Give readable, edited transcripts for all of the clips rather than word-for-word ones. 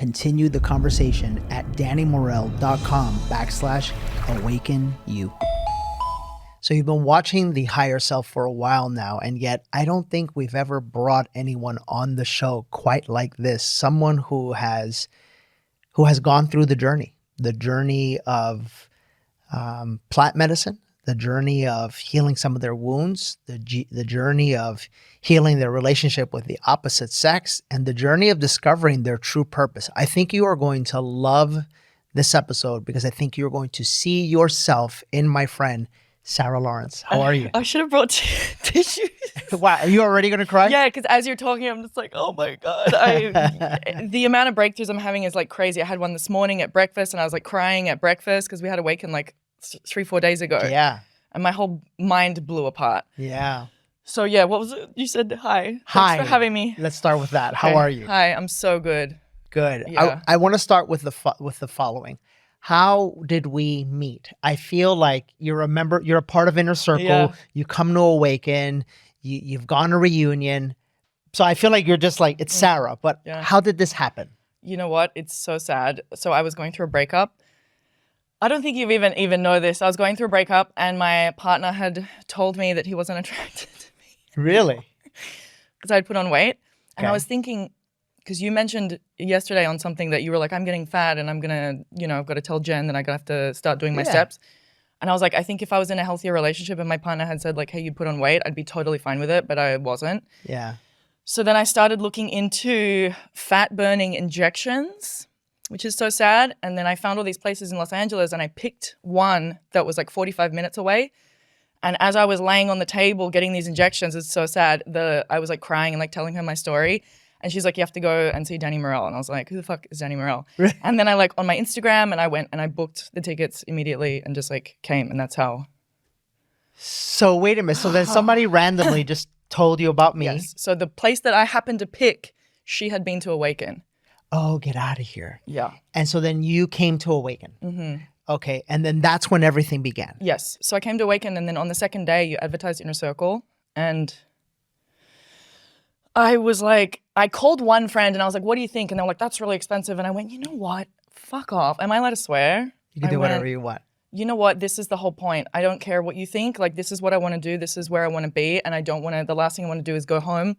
continue the conversation at dannymorel.com/awakenu. So you've been watching The Higher Self for a while now, and yet I don't think we've ever brought anyone on the show quite like this. Someone who has gone through the journey of plant medicine, the journey of healing some of their wounds, the journey of healing their relationship with the opposite sex, and the journey of discovering their true purpose. I think you are going to love this episode because I think you're going to see yourself in my friend, Sarah Lawrence. How are you? I should have brought tissues. Wow, are you already going to cry? Yeah, because as you're talking, I'm just like, oh my God. The amount of breakthroughs I'm having is like crazy. I had one this morning at breakfast and I was like crying at breakfast because we had AWAKEN like 3-4 days ago. Yeah. And my whole mind blew apart. Yeah. So yeah, what was it? You said hi. Hi. Thanks for having me. Let's start with that. How Okay. are you? Hi, I'm so good. Good. Yeah. I want to start with the following. How did we meet? I feel like you're a part of Inner Circle. Yeah. You come to AWAKEN. You've gone to reunion. So I feel like you're just like, it's Sarah. But Yeah. how did this happen? You know what? It's so sad. So I was going through a breakup. I don't think you even know this. I was going through a breakup and my partner had told me that he wasn't attracted to me. Really? Because I'd put on weight. And I Okay. was thinking, because you mentioned yesterday on something that you were like, I'm getting fat and I'm going to, I've got to tell Jen that I'm going to have to start doing my Yeah. steps. And I was like, I think if I was in a healthier relationship and my partner had said like, hey, you put on weight, I'd be totally fine with it, but I wasn't. Yeah. So then I started looking into fat burning injections, which is so sad. And then I found all these places in Los Angeles and I picked one that was like 45 minutes away. And as I was laying on the table getting these injections, it's so sad. I was like crying and like telling her my story. And she's like, you have to go and see Danny Morel. And I was like, who the fuck is Danny Morel? And then I like on my Instagram and I went and I booked the tickets immediately and just like came. And that's how. So wait a minute. So then somebody randomly just told you about me. Yes. So the place that I happened to pick, she had been to AWAKEN. Oh, get out of here. Yeah. And so then you came to AWAKEN. Mm-hmm. Okay. And then that's when everything began. Yes. So I came to AWAKEN and then on the second day you advertised Inner Circle and I was like, I called one friend and I was like, what do you think? And they were like, that's really expensive. And I went, you know what? Fuck off. Am I allowed to swear? You can do whatever you want. You know what? This is the whole point. I don't care what you think. Like, this is what I want to do. This is where I want to be. And I don't want to, the last thing I want to do is go home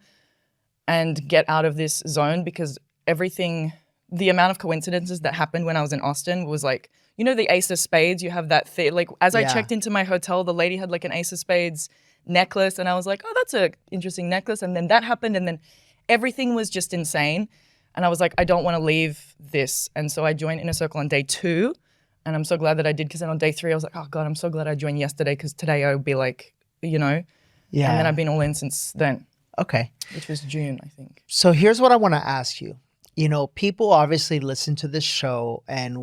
and get out of this zone because everything, the amount of coincidences that happened when I was in Austin was like, you know, the Ace of Spades, you have that thing. Like, as I checked into my hotel, the lady had like an Ace of Spades necklace. And I was like, oh, that's an interesting necklace. And then that happened. And then everything was just insane. And I was like, I don't want to leave this. And so I joined Inner Circle on day 2. And I'm so glad that I did because then on day 3, I was like, oh God, I'm so glad I joined yesterday because today I would be like, Yeah. And then I've been all in since then. Okay. Which was June, I think. So here's what I want to ask you. You know, people obviously listen to this show and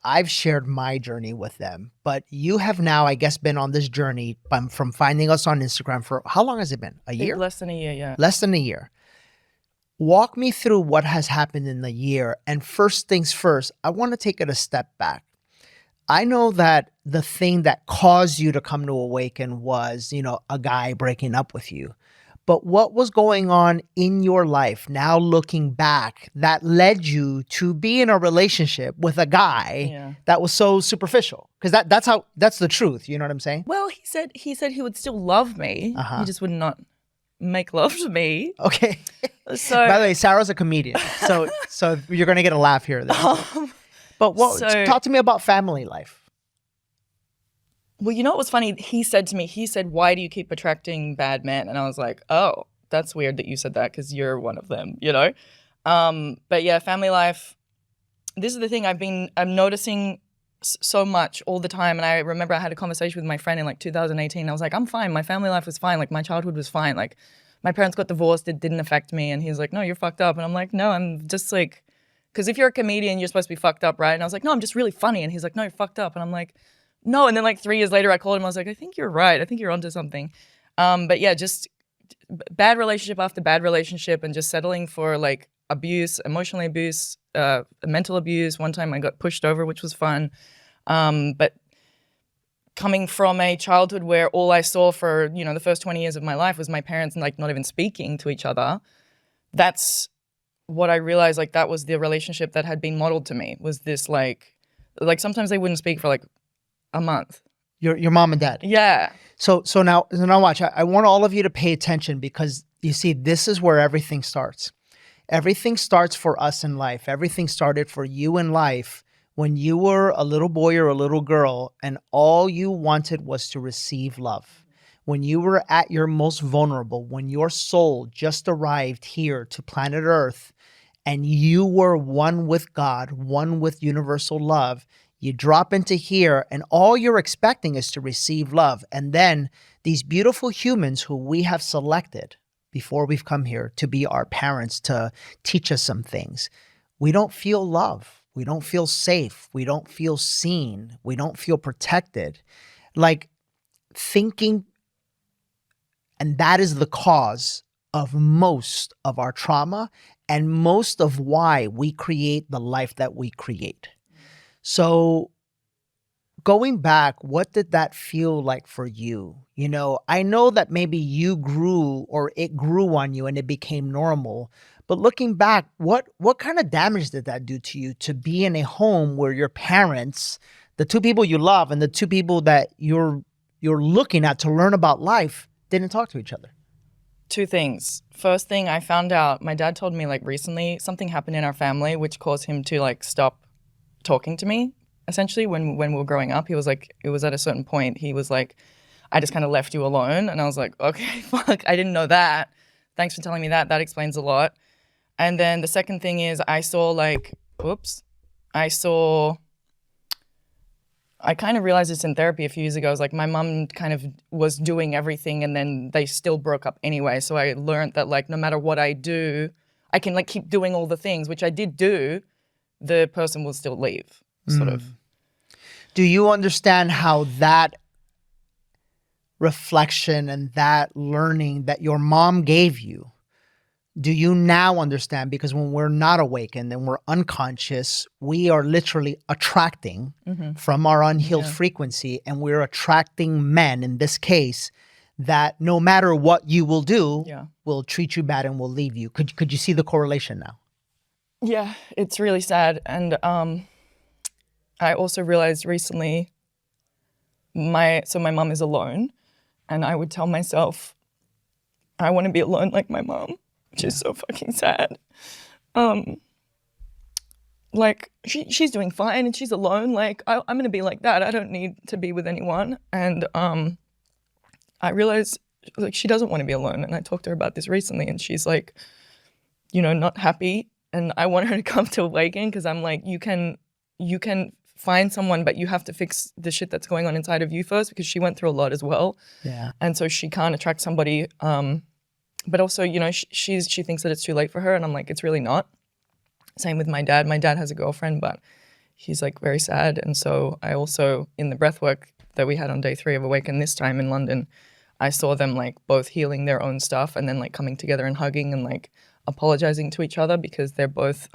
I've shared my journey with them, but you have now, I guess, been on this journey from finding us on Instagram for, how long has it been? A year? Less than a year, yeah. Less than a year. Walk me through what has happened in the year. And first things first, I want to take it a step back. I know that the thing that caused you to come to AWAKEN was, a guy breaking up with you. But what was going on in your life now looking back that led you to be in a relationship with a guy that was so superficial? Because that's the truth. You know what I'm saying? Well, he said he would still love me. He just would not make love to me. Okay. So by the way, Sarah's a comedian. So you're going to get a laugh here. But talk to me about family life. Well, you know what was funny? He said, why do you keep attracting bad men? And I was like, oh, that's weird that you said that because you're one of them, But yeah, family life, this is the thing I'm noticing so much all the time. And I remember I had a conversation with my friend in like 2018. I was like, I'm fine. My family life was fine. Like my childhood was fine. Like my parents got divorced. It didn't affect me. And he's like, no, you're fucked up. And I'm like, no, I'm just like, because if you're a comedian, you're supposed to be fucked up, right? And I was like, no, I'm just really funny. And he's like, no, you're fucked up. And I'm like, no. And then like 3 years later, I called him. I was like, I think you're right. I think you're onto something. But yeah, just bad relationship after bad relationship and just settling for like abuse, emotional abuse, mental abuse. One time I got pushed over, which was fun. But coming from a childhood where all I saw for, the first 20 years of my life was my parents like not even speaking to each other, that's what I realized, like, that was the relationship that had been modeled to me, was this like sometimes they wouldn't speak for like a month. Your mom and dad. Yeah. So now watch. I want all of you to pay attention, because you see, this is where everything starts. Everything starts for us in life. Everything started for you in life when you were a little boy or a little girl, and all you wanted was to receive love. When you were at your most vulnerable, when your soul just arrived here to planet Earth, and you were one with God, one with universal love, you drop into here and all you're expecting is to receive love. And then these beautiful humans who we have selected before we've come here to be our parents, to teach us some things, we don't feel love. We don't feel safe. We don't feel seen. We don't feel protected. Like thinking, and that is the cause of most of our trauma and most of why we create the life that we create. So going back, what did that feel like for you? You know, I know that maybe you grew, or it grew on you and it became normal. But looking back, what kind of damage did that do to you, to be in a home where your parents, the two people you love and the two people that you're looking at to learn about life, didn't talk to each other? Two things. First thing, I found out, my dad told me like recently something happened in our family which caused him to like stop talking to me. Essentially, when we were growing up, he was like, it was at a certain point, he was like, I just kind of left you alone. And I was like, okay, fuck, I didn't know that. Thanks for telling me that. That explains a lot. And then the second thing is I saw like, I kind of realized this in therapy a few years ago. I was like, my mom kind of was doing everything and then they still broke up anyway. So I learned that like, no matter what I do, I can like keep doing all the things, which I did do, the person will still leave, sort of. Do you understand how that reflection and that learning that your mom gave you, do you now understand? Because when we're not awakened and we're unconscious, we are literally attracting from our unhealed frequency, and we're attracting men, in this case, that no matter what you will do, will treat you bad and will leave you. Could you see the correlation now? Yeah, it's really sad. And I also realized recently, my mom is alone, and I would tell myself, I want to be alone like my mom, which is so fucking sad. Like she's doing fine and she's alone. Like I'm gonna be like that. I don't need to be with anyone. And I realized like she doesn't want to be alone. And I talked to her about this recently, and she's like, you know, not happy. And I want her to come to Awaken, because I'm like, you can find someone, but you have to fix the shit that's going on inside of you first, because she went through a lot as well. Yeah. And so she can't attract somebody. But also, you know, she thinks that it's too late for her, and I'm like, it's really not. Same with my dad. My dad has a girlfriend, but he's like very sad. And so I also, in the breath work that we had on day 3 of Awaken this time in London, I saw them like both healing their own stuff and then like coming together and hugging and like apologizing to each other, because they're both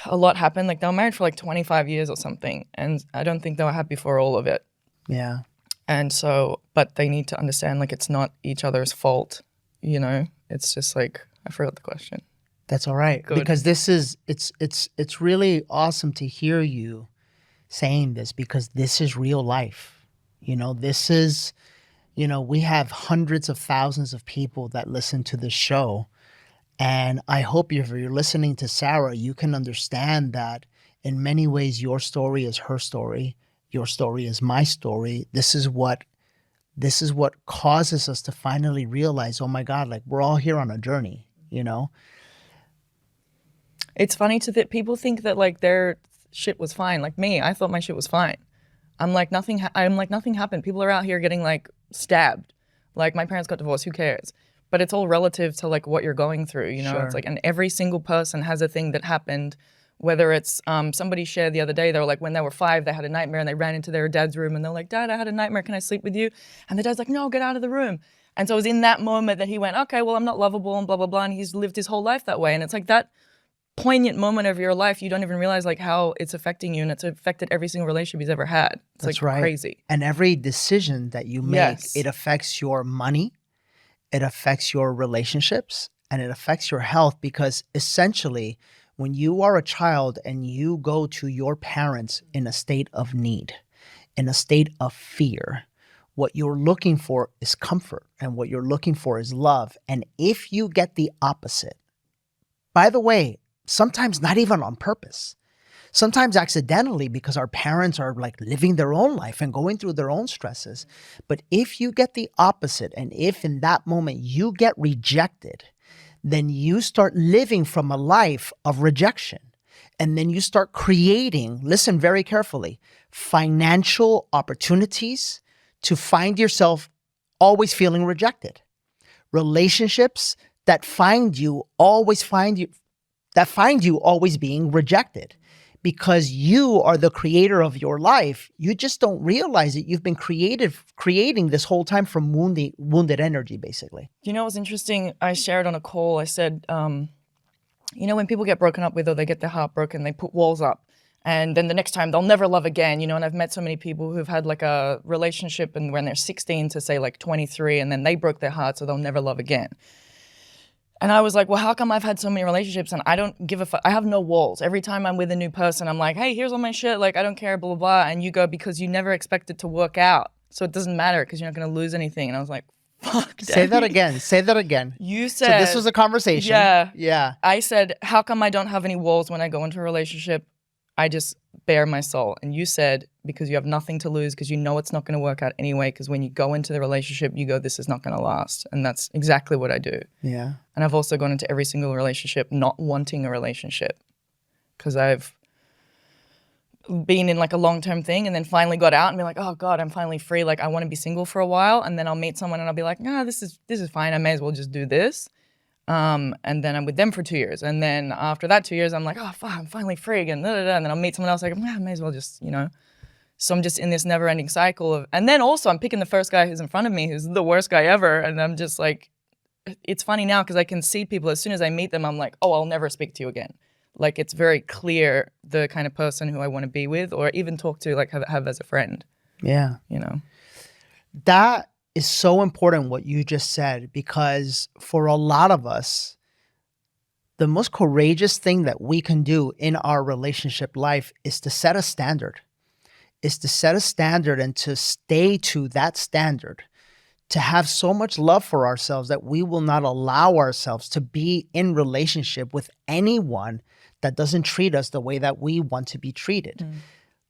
a lot happened. Like they were married for like 25 years or something, and I don't think they were happy for all of it. Yeah. And so, but they need to understand like it's not each other's fault, you know? It's just like, I forgot the question. That's all right. Good. Because this is, it's really awesome to hear you saying this, because this is real life. You know, this is, you know, we have hundreds of thousands of people that listen to this show. And I hope if you're listening to Sarah, you can understand that in many ways, your story is her story. Your story is my story. This is what causes us to finally realize, oh my God, like we're all here on a journey, you know? It's funny that people think that like their shit was fine. Like me, I thought my shit was fine. I'm like, nothing happened. People are out here getting like stabbed. Like my parents got divorced, who cares? But it's all relative to like what you're going through, you know? Sure. It's like, and every single person has a thing that happened, whether it's, somebody shared the other day, they were like, when they were 5, they had a nightmare and they ran into their dad's room and they're like, Dad, I had a nightmare, can I sleep with you? And the dad's like, no, get out of the room. And so it was in that moment that he went, okay, well, I'm not lovable and blah, blah, blah. And he's lived his whole life that way. And it's like that poignant moment of your life, you don't even realize like how it's affecting you, and it's affected every single relationship he's ever had. It's That's like right. Crazy. And every decision that you make, It affects your money, it affects your relationships, and it affects your health because essentially when you are a child and you go to your parents in a state of need, in a state of fear, what you're looking for is comfort and what you're looking for is love. And if you get the opposite, by the way, sometimes not even on purpose, sometimes accidentally because our parents are like living their own life and going through their own stresses. But if you get the opposite, and if in that moment you get rejected, then you start living from a life of rejection. And then you start creating, listen very carefully, financial opportunities to find yourself always feeling rejected. Relationships that find you always being rejected. Because you are the creator of your life, you just don't realize it. You've been creating this whole time from wounded energy, basically. You know what's interesting? I shared on a call, I said, you know, when people get broken up with or they get their heart broken, they put walls up. And then the next time they'll never love again, you know, and I've met so many people who've had like a relationship and when they're 16 to say like 23 and then they broke their heart so they'll never love again. And I was like, well, how come I've had so many relationships and I don't give a fuck? I have no walls. Every time I'm with a new person, I'm like, hey, here's all my shit. Like, I don't care, blah, blah, blah. And you go, because you never expect it to work out. So it doesn't matter because you're not going to lose anything. And I was like, fuck, Daddy. Say that again. Say that again. You said. So this was a conversation. Yeah. Yeah. I said, how come I don't have any walls when I go into a relationship? I just bare my soul. And you said, because you have nothing to lose, because you know it's not going to work out anyway, because when you go into the relationship, you go, this is not going to last. And that's exactly what I do. Yeah. And I've also gone into every single relationship not wanting a relationship because I've been in like a long-term thing and then finally got out and be like, oh God, I'm finally free. Like I want to be single for a while. And then I'll meet someone and I'll be like, nah, this is fine. I may as well just do this. And then I'm with them for 2 years. And then after that 2 years, I'm like, oh, fuck, I'm finally free again. And then I'll meet someone else like, I may as well just, you know. So I'm just in this never ending cycle of, and then also I'm picking the first guy who's in front of me, who's the worst guy ever. And I'm just like, it's funny now because I can see people as soon as I meet them, I'm like, oh, I'll never speak to you again. Like it's very clear the kind of person who I want to be with or even talk to, like have as a friend. Yeah. You know, that is so important what you just said, because for a lot of us, the most courageous thing that we can do in our relationship life is to set a standard, and to stay to that standard, to have so much love for ourselves that we will not allow ourselves to be in relationship with anyone that doesn't treat us the way that we want to be treated. Mm.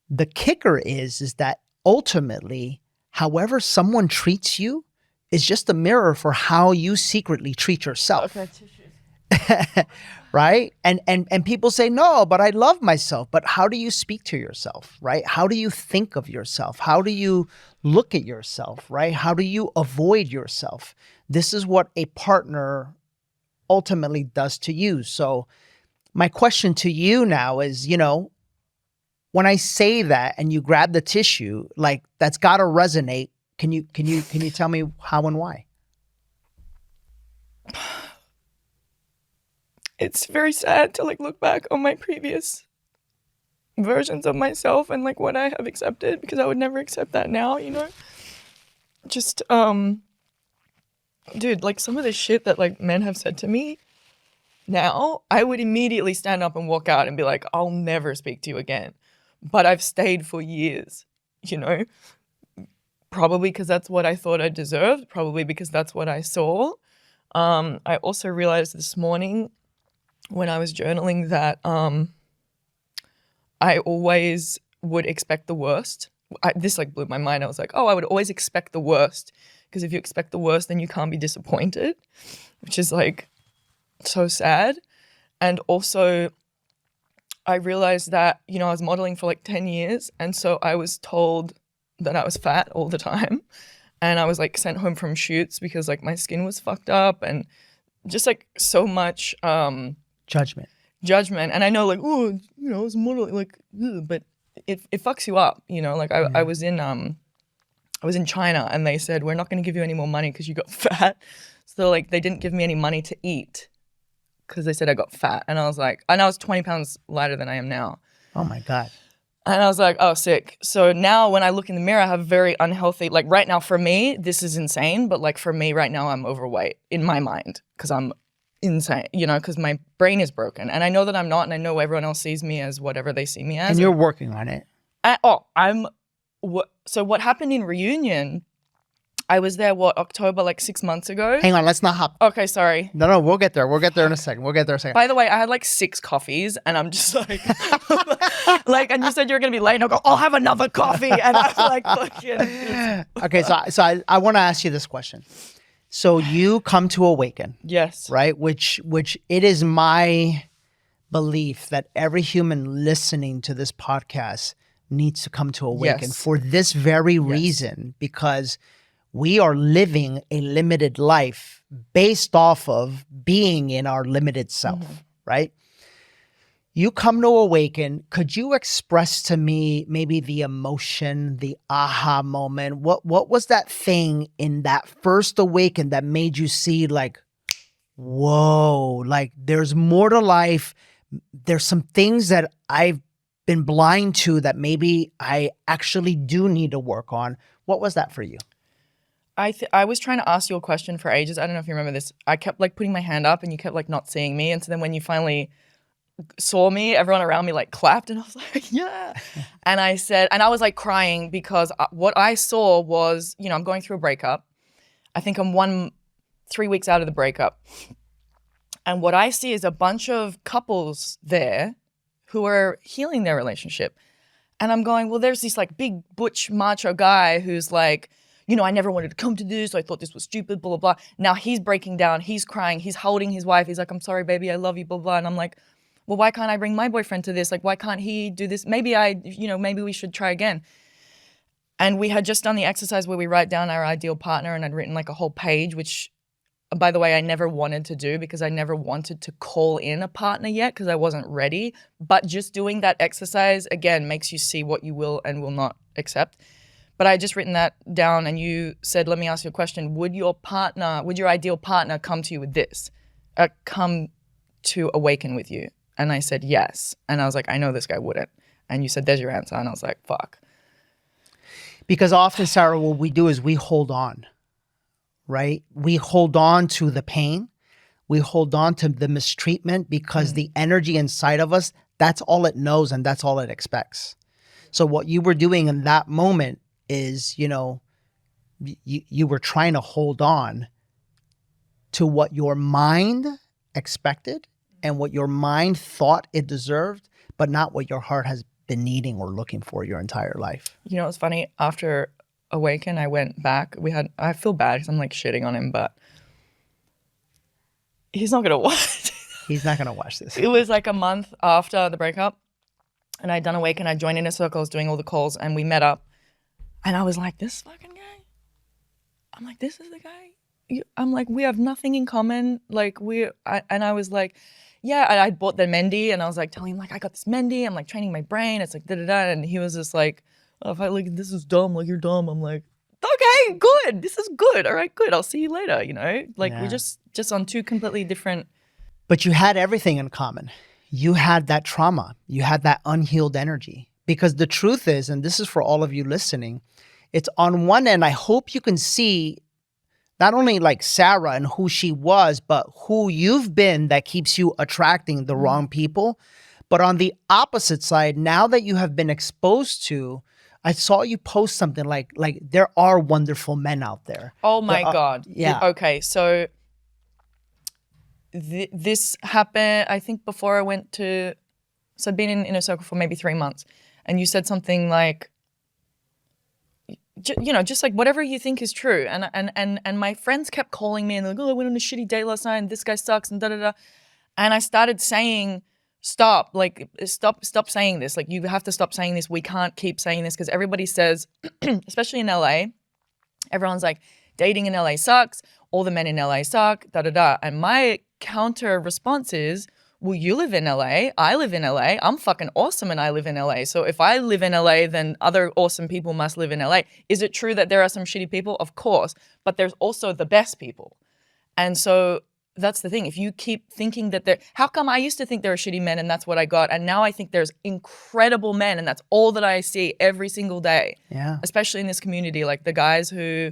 The kicker is that ultimately, however someone treats you is just a mirror for how you secretly treat yourself. Okay, right? And people say, no, but I love myself. But how do you speak to yourself, right? How do you think of yourself? How do you look at yourself, right? How do you avoid yourself? This is what a partner ultimately does to you. So my question to you now is, you know, when I say that and you grab the tissue, like that's got to resonate. Can you tell me how and why? It's very sad to like look back on my previous versions of myself and like what I have accepted, because I would never accept that now, you know? Just, dude, like some of the shit that like men have said to me now, I would immediately stand up and walk out and be like, I'll never speak to you again. But I've stayed for years, you know? Probably because that's what I thought I deserved, probably because that's what I saw. I also realized this morning when I was journaling that I always would expect the worst. This like blew my mind. I was like, oh, I would always expect the worst, because if you expect the worst, then you can't be disappointed, which is like so sad. And also I realized that, you know, I was modeling for like 10 years. And so I was told that I was fat all the time. And I was like sent home from shoots because like my skin was fucked up and just like so much judgment. And I know like, oh, you know, I was modeling like, ugh, but it fucks you up, you know, like I was in China and they said, we're not going to give you any more money because you got fat. So like they didn't give me any money to eat because they said I got fat. And I was like, and I was 20 pounds lighter than I am now. Oh my God. And I was like, oh, sick. So now when I look in the mirror, I have very unhealthy, like right now for me, this is insane. But like for me right now, I'm overweight in my mind because I'm insane, you know, because my brain is broken. And I know that I'm not, and I know everyone else sees me as whatever they see me as. And you're working on it. So what happened in Reunion, I was there, October, like 6 months ago? Hang on, let's not hop. Okay, sorry. No, we'll get there. We'll get there in a second. By the way, I had like 6 coffees and I'm just like, and you said you were going to be late and I'll go, I'll have another coffee. And I was like, fucking. Okay, so I want to ask you this question. So you come to Awaken. Yes. Right? Which it is my belief that every human listening to this podcast needs to come to Awaken for this very reason, because we are living a limited life based off of being in our limited self, right? You come to Awaken. Could you express to me maybe the emotion, the aha moment? What was that thing in that first Awaken that made you see like, whoa, like there's more to life. There's some things that I've been blind to that maybe I actually do need to work on. What was that for you? I was trying to ask you a question for ages. I don't know if you remember this. I kept like putting my hand up and you kept like not seeing me. And so then when you finally saw me, everyone around me like clapped and I was like, yeah. And I said, and I was like crying because what I saw was, you know, I'm going through a breakup. I think I'm 3 weeks out of the breakup. And what I see is a bunch of couples there who are healing their relationship. And I'm going, well, there's this like big butch macho guy who's like, you know, I never wanted to come to this. I thought this was stupid, blah, blah, blah. Now he's breaking down. He's crying. He's holding his wife. He's like, I'm sorry, baby. I love you, blah, blah. And I'm like, well, why can't I bring my boyfriend to this? Like, why can't he do this? Maybe we should try again. And we had just done the exercise where we write down our ideal partner, and I'd written like a whole page, which, by the way, I never wanted to do because I never wanted to call in a partner yet because I wasn't ready. But just doing that exercise, again, makes you see what you will and will not accept. But I had just written that down and you said, let me ask you a question. Would your ideal partner come to you with this? Come to Awaken with you? And I said, yes. And I was like, I know this guy wouldn't. And you said, there's your answer. And I was like, fuck. Because often, Sarah, what we do is we hold on, right? We hold on to the pain. We hold on to the mistreatment because the energy inside of us, that's all it knows and that's all it expects. So what you were doing in that moment is, you know, you were trying to hold on to what your mind expected and what your mind thought it deserved, but not what your heart has been needing or looking for your entire life. You know, it's funny. After Awaken, I went back. I feel bad because I'm like shitting on him, but he's not going to watch. He's not going to watch this. It was like a month after the breakup and I'd done Awaken. I joined Inner Circle, I was doing all the calls and we met up. And I was like, this fucking guy? I'm like, this is the guy? I'm like, we have nothing in common. Like and I was like, yeah, and I bought the Mendy and I was like telling him like, I got this Mendy. I'm like training my brain. It's like da-da-da. And he was just like, oh, if I like, this is dumb. Like you're dumb. I'm like, okay, good. This is good. All right, good. I'll see you later. You know, like we're just on 2 completely different. But you had everything in common. You had that trauma. You had that unhealed energy. Because the truth is, and this is for all of you listening, it's on one end, I hope you can see not only like Sarah and who she was, but who you've been that keeps you attracting the wrong people. But on the opposite side, now that you have been exposed to, I saw you post something like there are wonderful men out there. Oh my God. Yeah. Okay, so this happened, I think before I went to, so I'd been in Inner Circle for maybe 3 months. And you said something like, you know, just like whatever you think is true. And my friends kept calling me and they're like, oh, I went on a shitty date last night and this guy sucks and da-da-da. And I started saying, stop saying this. Like, you have to stop saying this. We can't keep saying this because everybody says, especially in LA, everyone's like, dating in LA sucks. All the men in LA suck, da-da-da. And my counter response is, well, you live in LA, I live in LA, I'm fucking awesome and I live in LA. So if I live in LA, then other awesome people must live in LA. Is it true that there are some shitty people? Of course, but there's also the best people. And so that's the thing. If you keep thinking that how come I used to think there were shitty men and that's what I got, and now I think there's incredible men and that's all that I see every single day. Yeah. Especially in this community, like the guys who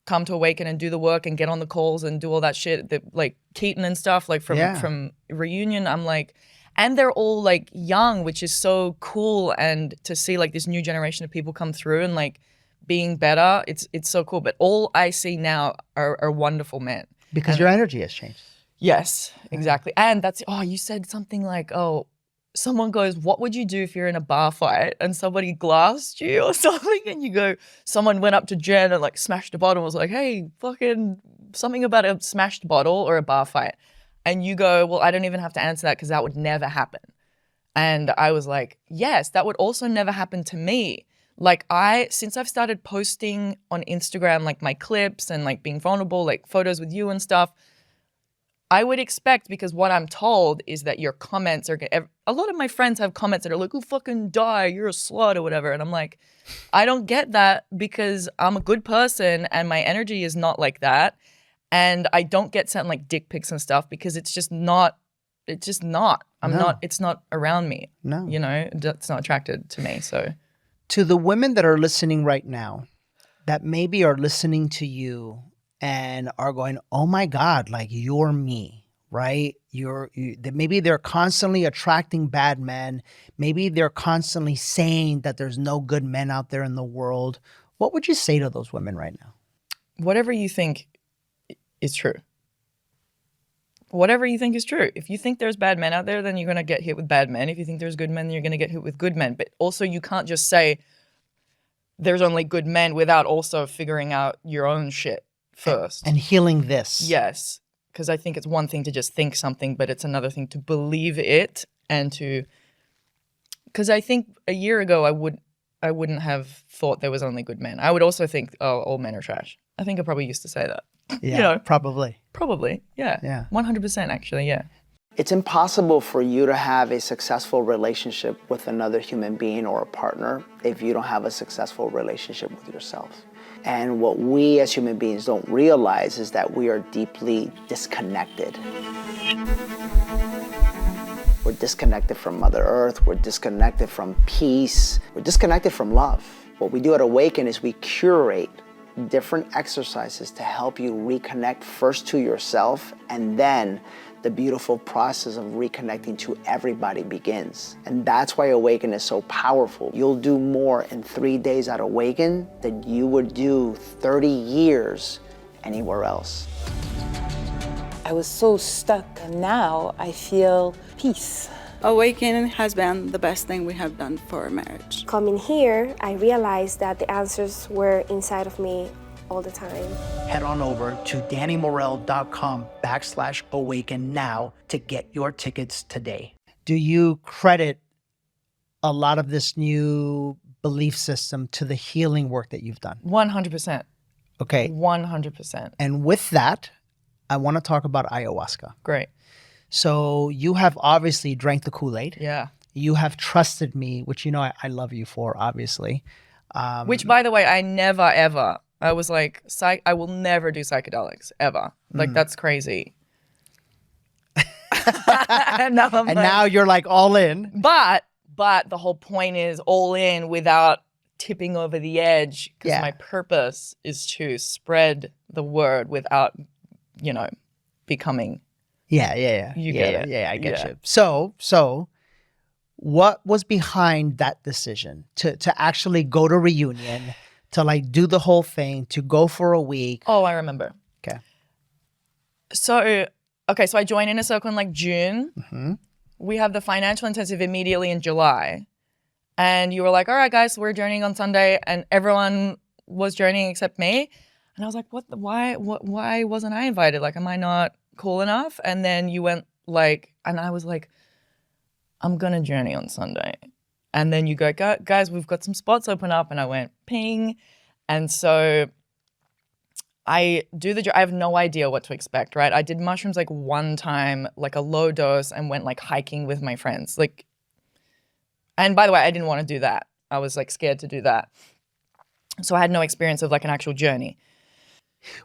come to Awaken and do the work and get on the calls and do all that shit, that like Keaton and stuff, like from Reunion, I'm like, and they're all like young, which is so cool. And to see like this new generation of people come through and like being better, it's so cool. But all I see now are wonderful men. Because your energy has changed. Yes, exactly. And that's, you said something like, someone goes, what would you do if you're in a bar fight and somebody glassed you or something? And you go, someone went up to Jen and like smashed a bottle and was like, hey, fucking something about a smashed bottle or a bar fight. And you go, well, I don't even have to answer that because that would never happen. And I was like, yes, that would also never happen to me. Like since I've started posting on Instagram, like my clips and like being vulnerable, like photos with you and stuff, I would expect, because what I'm told is that your comments are, a lot of my friends have comments that are like, oh, fucking die, you're a slut or whatever. And I'm like, I don't get that because I'm a good person and my energy is not like that. And I don't get sent like dick pics and stuff because it's just not. It's not around me. No. You know, it's not attracted to me. So to the women that are listening right now, that maybe are listening to you and are going, oh my God, like you're me, right? Maybe they're constantly attracting bad men. Maybe they're constantly saying that there's no good men out there in the world. What would you say to those women right now? Whatever you think is true. Whatever you think is true. If you think there's bad men out there, then you're going to get hit with bad men. If you think there's good men, then you're going to get hit with good men. But also you can't just say there's only good men without also figuring out your own shit first. And healing this. Yes. Because I think it's one thing to just think something, but it's another thing to believe it and to, because I think a year ago I wouldn't have thought there was only good men. I would also think, oh, all men are trash. I think I probably used to say that. Yeah, you know, probably. Probably, yeah. Yeah. 100% actually, yeah. It's impossible for you to have a successful relationship with another human being or a partner if you don't have a successful relationship with yourself. And what we as human beings don't realize is that we are deeply disconnected. We're disconnected from Mother Earth, we're disconnected from peace, we're disconnected from love. What we do at Awaken is we curate different exercises to help you reconnect first to yourself, and then the beautiful process of reconnecting to everybody begins. And that's why Awaken is so powerful. You'll do more in 3 days at Awaken than you would do 30 years anywhere else. I was so stuck, and now I feel peace. Awakening has been the best thing we have done for our marriage. Coming here, I realized that the answers were inside of me all the time. Head on over to DannyMorel.com/awaken now to get your tickets today. Do you credit a lot of this new belief system to the healing work that you've done? 100%. Okay. 100%. And with that, I want to talk about ayahuasca. Great. So you have obviously drank the Kool-Aid. Yeah. You have trusted me, which you know I love you for, obviously. Which, by the way, I never, ever. I was like, I will never do psychedelics, ever. Like, that's crazy. And now you're like all in. But the whole point is all in without tipping over the edge, because my purpose is to spread the word without, becoming. Yeah. You get it. Yeah, I get you. So what was behind that decision to actually go to Reunion, to like do the whole thing, to go for a week? Oh, I remember. Okay. So I joined Inner Circle in like June. Mm-hmm. We have the financial intensive immediately in July. And you were like, all right, guys, we're journeying on Sunday. And everyone was journeying except me. And I was like, why wasn't I invited? Like, am I not cool enough? And then you went like, and I was like, I'm going to journey on Sunday. And then you go, guys, we've got some spots open up. And I went, ping. And so I have no idea what to expect, right? I did mushrooms like one time, like a low dose, and went like hiking with my friends. Like, and by the way, I didn't want to do that. I was like scared to do that. So I had no experience of like an actual journey.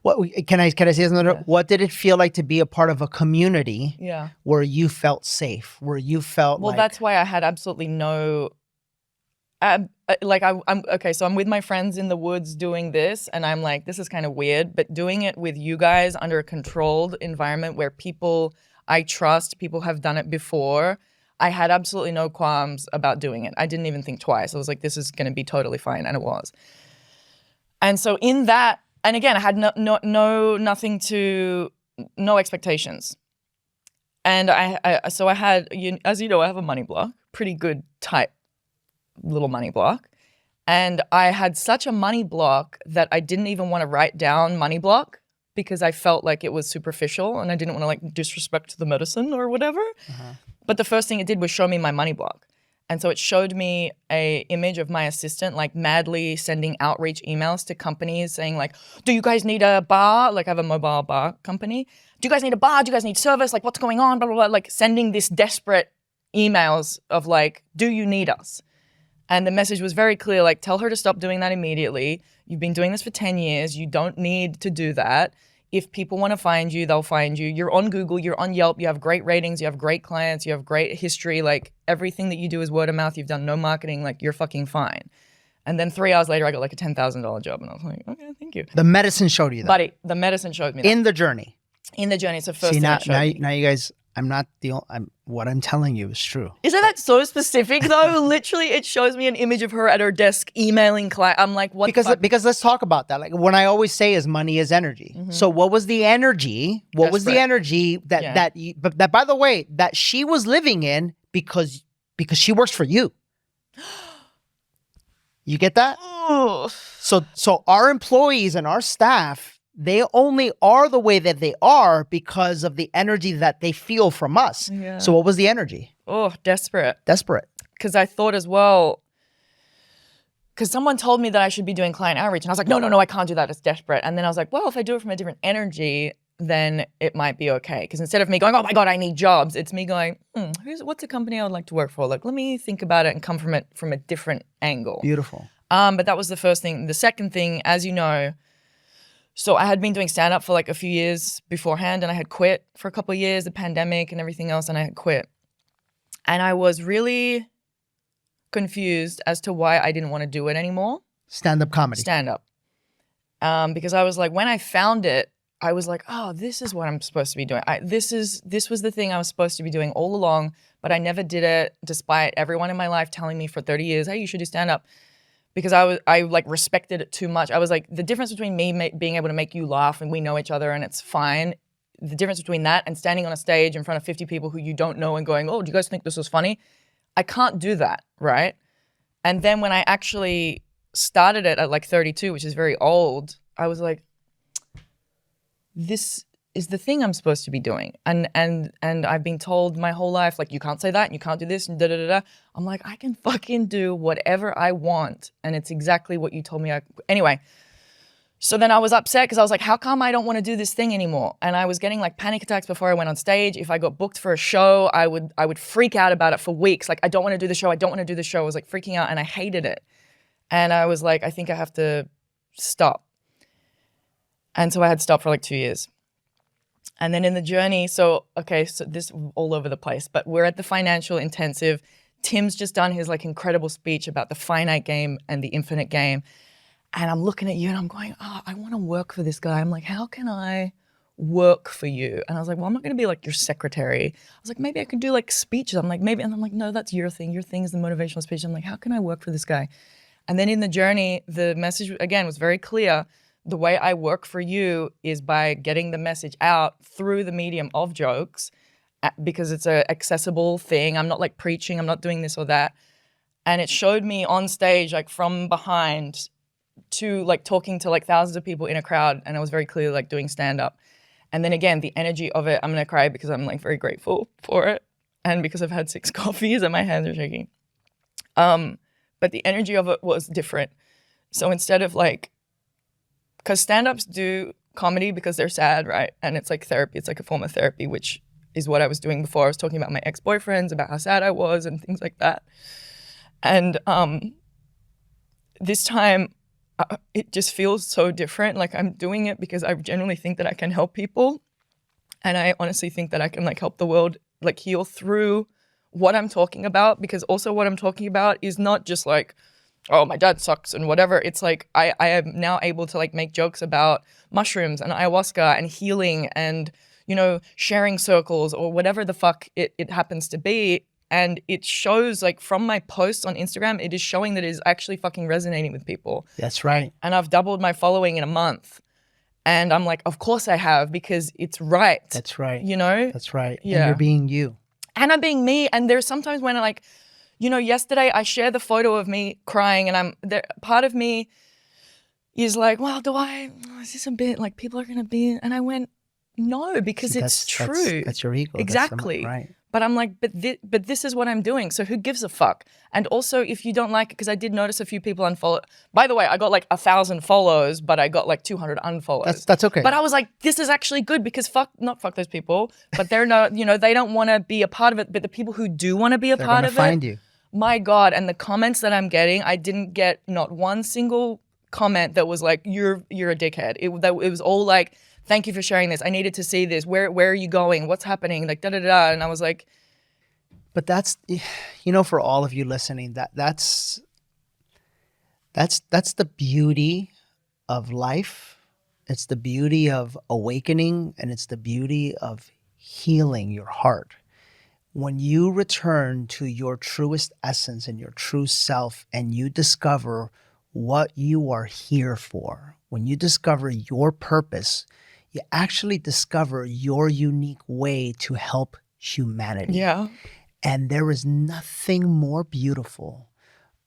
What can I say something? Yes. What did it feel like to be a part of a community where you felt safe, where you felt that's why I had absolutely no I'm okay. So I'm with my friends in the woods doing this, and I'm like, this is kind of weird. But doing it with you guys under a controlled environment where people I trust, people have done it before, I had absolutely no qualms about doing it. I didn't even think twice. I was like, this is going to be totally fine, and it was. And so in that, and again, I had no expectations. And so I had, as you know, I have a money block, pretty good type little money block. And I had such a money block that I didn't even want to write down money block because I felt like it was superficial and I didn't want to like disrespect the medicine or whatever. But the first thing it did was show me my money block. And so it showed me a image of my assistant like madly sending outreach emails to companies saying like, do you guys need a bar? Like I have a mobile bar company. Do you guys need a bar? Do you guys need service? Like what's going on? Blah, blah, blah. Like sending this desperate emails of like, do you need us? And the message was very clear, like tell her to stop doing that immediately. You've been doing this for 10 years. You don't need to do that. If people want to find you, they'll find you. You're on Google, you're on Yelp, you have great ratings, you have great clients, you have great history. Like everything that you do is word of mouth. You've done no marketing, like you're fucking fine. And then 3 hours later, I got like a $10,000 job. And I was like, okay, thank you. The medicine showed you that. Buddy, the medicine showed me that. In the journey. In the journey, it's the first See, thing now, it showed me. now you guys, I'm not the only, what I'm telling you is true. Isn't that so specific though? Literally, it shows me an image of her at her desk emailing client. I'm like, what the fuck? Because let's talk about that. Like what I always say is money is energy. So what was the energy? What was the Desperate. energy that by the way, that she was living in because she works for you? You get that? Ugh. So our employees and our staff, they only are the way that they are because of the energy that they feel from us. Yeah. So what was the energy? Oh, desperate. Desperate. Because I thought as well, because someone told me that I should be doing client outreach. And I was like, no, I can't do that. It's desperate. And then I was like, well, if I do it from a different energy, then it might be okay. Because instead of me going, oh my God, I need jobs, it's me going, what's a company I would like to work for? Like, let me think about it and come from it from a different angle. Beautiful. But that was the first thing. The second thing, as you know, so I had been doing stand-up for like a few years beforehand and I had quit for a couple of years, the pandemic and everything else, and I had quit. And I was really confused as to why I didn't want to do it anymore. Stand-up comedy. Stand-up. Because I was like, when I found it, I was like, oh, this is what I'm supposed to be doing. This was the thing I was supposed to be doing all along, but I never did it despite everyone in my life telling me for 30 years, hey, you should do stand-up. Because I like respected it too much. I was like, the difference between me being able to make you laugh and we know each other and it's fine, the difference between that and standing on a stage in front of 50 people who you don't know and going, oh, do you guys think this was funny? I can't do that, right? And then when I actually started it at like 32, which is very old, I was like, this is the thing I'm supposed to be doing. And I've been told my whole life, like, you can't say that and you can't do this and da-da-da-da. I'm like, I can fucking do whatever I want. And it's exactly what you told me. Anyway, so then I was upset because I was like, how come I don't want to do this thing anymore? And I was getting like panic attacks before I went on stage. If I got booked for a show, I would freak out about it for weeks. Like, I don't want to do the show. I don't want to do the show. I was like freaking out and I hated it. And I was like, I think I have to stop. And so I had stopped for like 2 years. And then in the journey, so this all over the place, but we're at the financial intensive. Tim's just done his like incredible speech about the finite game and the infinite game. And I'm looking at you and I'm going, oh, I want to work for this guy. I'm like, how can I work for you? And I was like, well, I'm not going to be like your secretary. I was like, maybe I could do like speeches. I'm like, maybe. And I'm like, no, that's your thing. Your thing is the motivational speech. I'm like, how can I work for this guy? And then in the journey, the message, again, was very clear. The way I work for you is by getting the message out through the medium of jokes because it's an accessible thing. I'm not like preaching. I'm not doing this or that. And it showed me on stage, like from behind to like talking to like thousands of people in a crowd. And I was very clearly like doing stand up. And then again, the energy of it, I'm going to cry because I'm like very grateful for it. And because I've had 6 coffees and my hands are shaking. But the energy of it was different. So instead of like, because stand-ups do comedy because they're sad, right? And it's like therapy. It's like a form of therapy, which is what I was doing before. I was talking about my ex-boyfriends, about how sad I was and things like that. And this time, it just feels so different. Like I'm doing it because I genuinely think that I can help people. And I honestly think that I can like help the world like heal through what I'm talking about, because also what I'm talking about is not just like, oh, my dad sucks and whatever. It's like I am now able to like make jokes about mushrooms and ayahuasca and healing and, you know, sharing circles or whatever the fuck it happens to be. And it shows, like, from my posts on Instagram, it is showing that it is actually fucking resonating with people. That's right. And I've doubled my following in a month. And I'm like, of course I have, because it's right. That's right. You know? That's right. Yeah. And you're being you. And I'm being me. And there's sometimes when I like, you know, yesterday I shared the photo of me crying, and part of me is like, well, is this a bit like people are going to be, and I went, no, because it's true. That's your ego. Exactly. Right. But I'm like, but this is what I'm doing. So who gives a fuck? And also, if you don't like it, because I did notice a few people unfollow. By the way, I got like 1,000 follows, but I got like 200 unfollows. That's okay. But I was like, this is actually good, because not fuck those people, but they're not, you know, they don't want to be a part of it. But the people who do want to be a part of it, find you. My God, and the comments that I'm getting, I didn't get not one single comment that was like, you're a dickhead. It was all like, thank you for sharing this. I needed to see this. Where are you going? What's happening? Like, da-da-da. And I was like. But that's, you know, for all of you listening, that's the beauty of life. It's the beauty of awakening, and it's the beauty of healing your heart. When you return to your truest essence and your true self, and you discover what you are here for, when you discover your purpose, you actually discover your unique way to help humanity. Yeah. And there is nothing more beautiful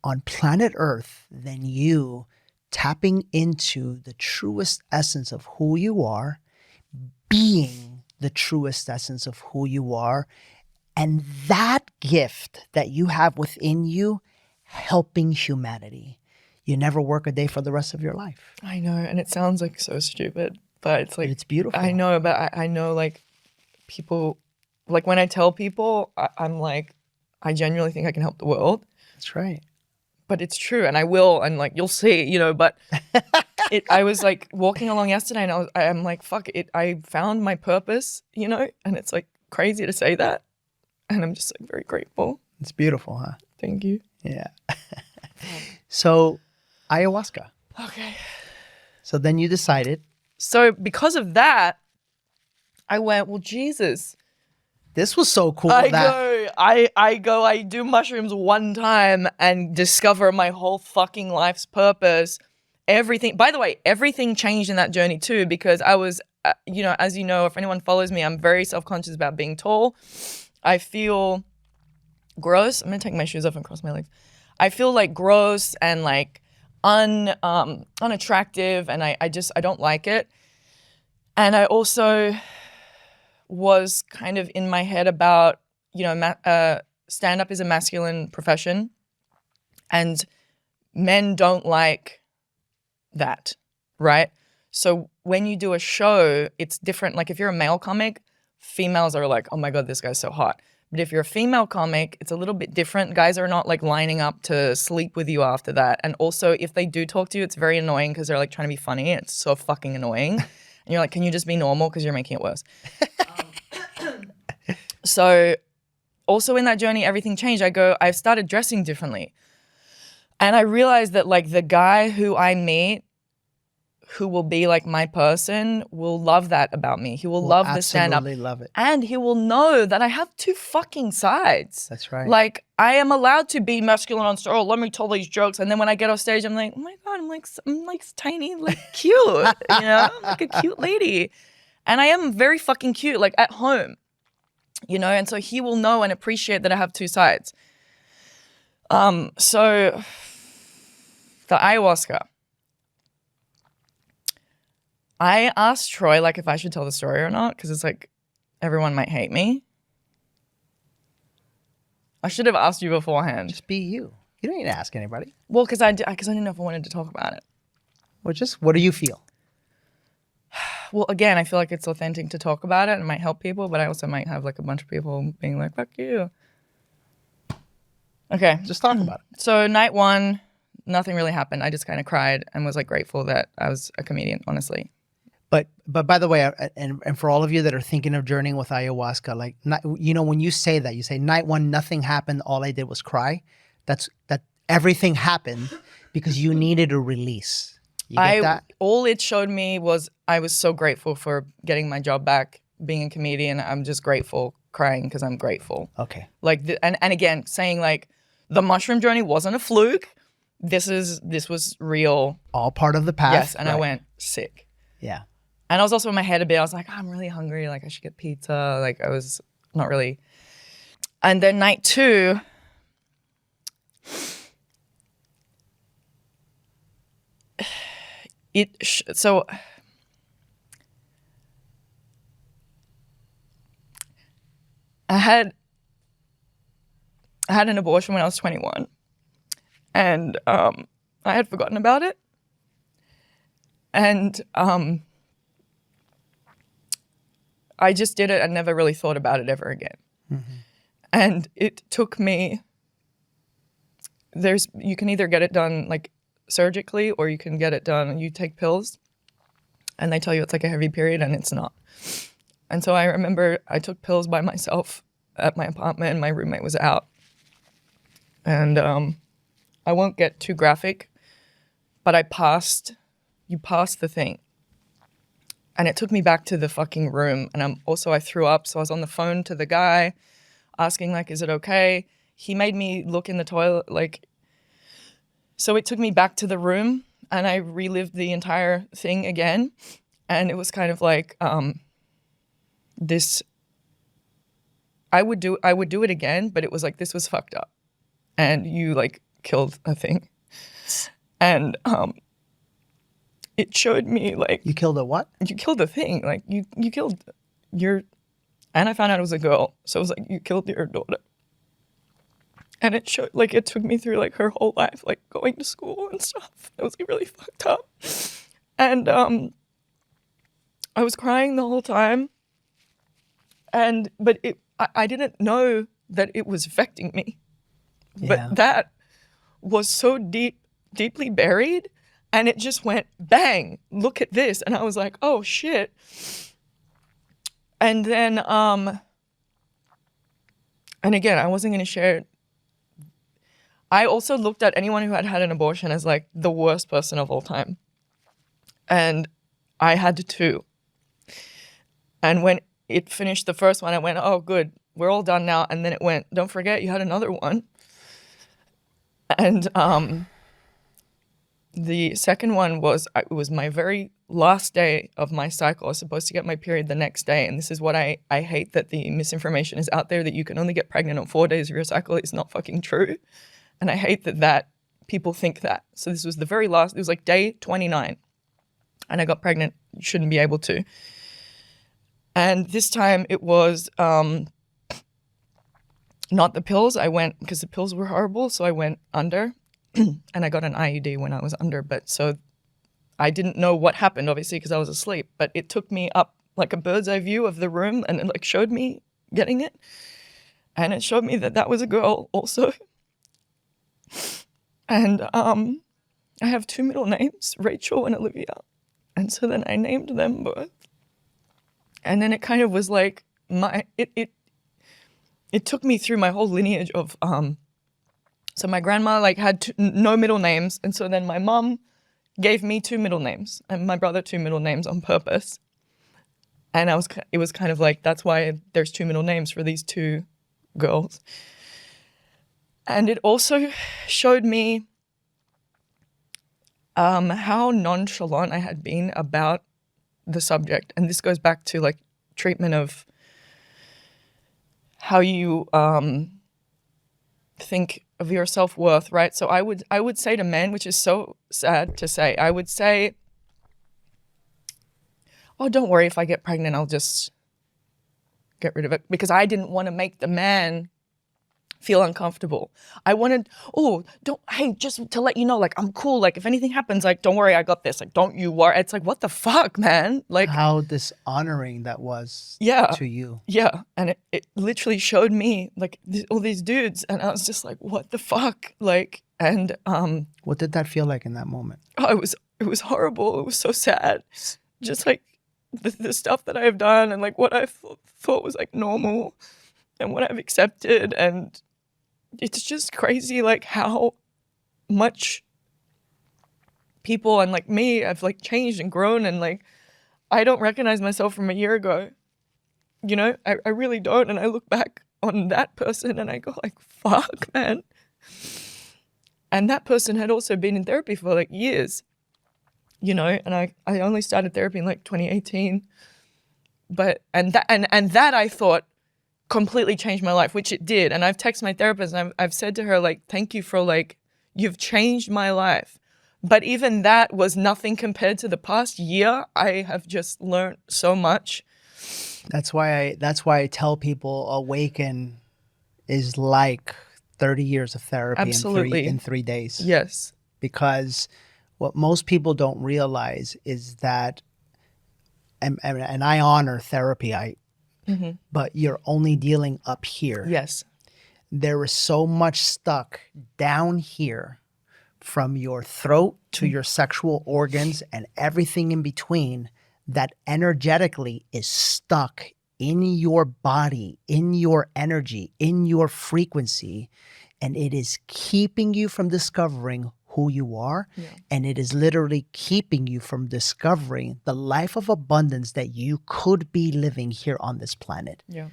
on planet Earth than you tapping into the truest essence of who you are, being the truest essence of who you are, and that gift that you have within you, helping humanity. You never work a day for the rest of your life. I know, and it sounds like so stupid, but it's like, It's beautiful. I know, but I know, like, people, like, when I tell people, I'm like, I genuinely think I can help the world. That's right. But it's true, and I will, and like, you'll see, you know, but I was like walking along yesterday, and I'm like, fuck it, I found my purpose, you know, and it's like crazy to say that. And I'm just like very grateful. It's beautiful, huh? Thank you. Yeah. So, ayahuasca. Okay. So then you decided. So because of that, I went, well, Jesus. This was so cool. I do mushrooms one time and discover my whole fucking life's purpose. Everything, by the way, everything changed in that journey too, because I was, you know, as you know, if anyone follows me, I'm very self-conscious about being tall. I feel gross. I'm gonna take my shoes off and cross my legs. I feel like gross and like unattractive, and I don't like it. And I also was kind of in my head about, you know, stand-up is a masculine profession, and men don't like that, right? So when you do a show, it's different. Like if you're a male comic, females are like, oh my God, this guy's so hot. But if you're a female comic, it's a little bit different. Guys are not like lining up to sleep with you after that. And also if they do talk to you, it's very annoying because they're like trying to be funny. It's so fucking annoying. And you're like, can you just be normal? Because you're making it worse. So also in that journey, everything changed. I started dressing differently. And I realized that like the guy who I meet, who will be like my person, will love that about me. He will love the stand-up. Absolutely love it. And he will know that I have two fucking sides. That's right. Like I am allowed to be masculine on stage. Oh, let me tell these jokes. And then when I get off stage, I'm like, oh my God, I'm like tiny, like cute. You know, I'm like a cute lady. And I am very fucking cute, like at home. You know, and so he will know and appreciate that I have two sides. So the ayahuasca. I asked Troy like if I should tell the story or not, because it's like everyone might hate me. I should have asked you beforehand. Just be you. You don't need to ask anybody. Well, because I didn't know if I wanted to talk about it. Well, just what do you feel? Well, again, I feel like it's authentic to talk about it and it might help people, but I also might have like a bunch of people being like, fuck you. Okay. Just talk about it. So night one, nothing really happened. I just kind of cried and was like grateful that I was a comedian, honestly. But by the way, and for all of you that are thinking of journeying with ayahuasca, like when you say that, you say night one, nothing happened. All I did was cry. That everything happened because you needed a release. You get that? All it showed me was I was so grateful for getting my job back, being a comedian. I'm just grateful, crying because I'm grateful. Okay. Like and again, saying like the mushroom journey wasn't a fluke. This was real. All part of the path. Yes, and I went sick. Yeah. And I was also in my head a bit. I was like, I'm really hungry. Like I should get pizza. Like I was not really. And then night 2. So I had an abortion when I was 21, and I had forgotten about it, and I just did it and never really thought about it ever again. Mm-hmm. And it took me. You can either get it done like surgically, or you can get it done. You take pills, and they tell you it's like a heavy period, and it's not. And so I remember I took pills by myself at my apartment, and my roommate was out. And I won't get too graphic, but you passed the thing. And it took me back to the fucking room. And I threw up, so I was on the phone to the guy asking like, is it okay? He made me look in the toilet, like, so it took me back to the room, and I relived the entire thing again. And it was kind of like this. I would do it again, but it was like, this was fucked up, and you like killed a thing. And it showed me like, you killed a what? You killed a thing. Like you killed your, and I found out it was a girl. So it was like, you killed your daughter. And it showed, like, it took me through like her whole life, like going to school and stuff. It was like, really fucked up. And I was crying the whole time. But I didn't know that it was affecting me. Yeah. But that was so deeply buried, and it just went bang, look at this. And I was like, oh shit. And then and again, I wasn't gonna share it. I also looked at anyone who had had an abortion as like the worst person of all time. And I had 2. And when it finished the first one, I went, oh, good, we're all done now. And then it went, don't forget, you had another one. And the second one was, it was my very last day of my cycle. I was supposed to get my period the next day. And this is what I hate, that the misinformation is out there that you can only get pregnant on 4 days of your cycle. It's not fucking true. And I hate that people think that. So this was the very last, it was like day 29. And I got pregnant. You shouldn't be able to. And this time it was not the pills. I went, because the pills were horrible, so I went under. And I got an IUD when I was under. But so I didn't know what happened, obviously, because I was asleep. But it took me up like a bird's eye view of the room, and it like showed me getting it. And it showed me that was a girl also. And I have 2 middle names, Rachel and Olivia. And so then I named them both. And then it kind of was like it took me through my whole lineage of so my grandma like had no middle names, and so then my mom gave me 2 middle names and my brother 2 middle names on purpose. And it was kind of like, that's why there's 2 middle names for these 2 girls. And it also showed me how nonchalant I had been about the subject. And this goes back to like treatment of how you think of your self-worth, right? So I would say to men, which is so sad to say, I would say, oh, don't worry, if I get pregnant, I'll just get rid of it, because I didn't want to make the man feel uncomfortable. I wanted, hey, just to let you know, like, I'm cool. Like, if anything happens, like, don't worry, I got this. Like, don't you worry. It's like, what the fuck, man? Like, how dishonoring that was to you. Yeah. And it literally showed me, like, all these dudes. And I was just like, what the fuck? Like, and what did that feel like in that moment? Oh, it was horrible. It was so sad. Just like, the stuff that I have done and like what I thought was like normal and what I've accepted. And it's just crazy like how much people and like me have like changed and grown, and like I don't recognize myself from a year ago. You know, I really don't. And I look back on that person and I go like, fuck, man. And that person had also been in therapy for like years, you know, and I only started therapy in like 2018. But, and that I thought completely changed my life, which it did. And I've texted my therapist and I've said to her, like, thank you for like, you've changed my life. But even that was nothing compared to the past year. I have just learned so much. That's why I tell people Awaken is like 30 years of therapy Absolutely. in 3 days. Yes. Because what most people don't realize is that, and I honor therapy, but you're only dealing up here. Yes. There is so much stuck down here from your throat to your sexual organs and everything in between that energetically is stuck in your body, in your energy, in your frequency, and it is keeping you from discovering who you are, and it is literally keeping you from discovering the life of abundance that you could be living here on this planet. Yeah.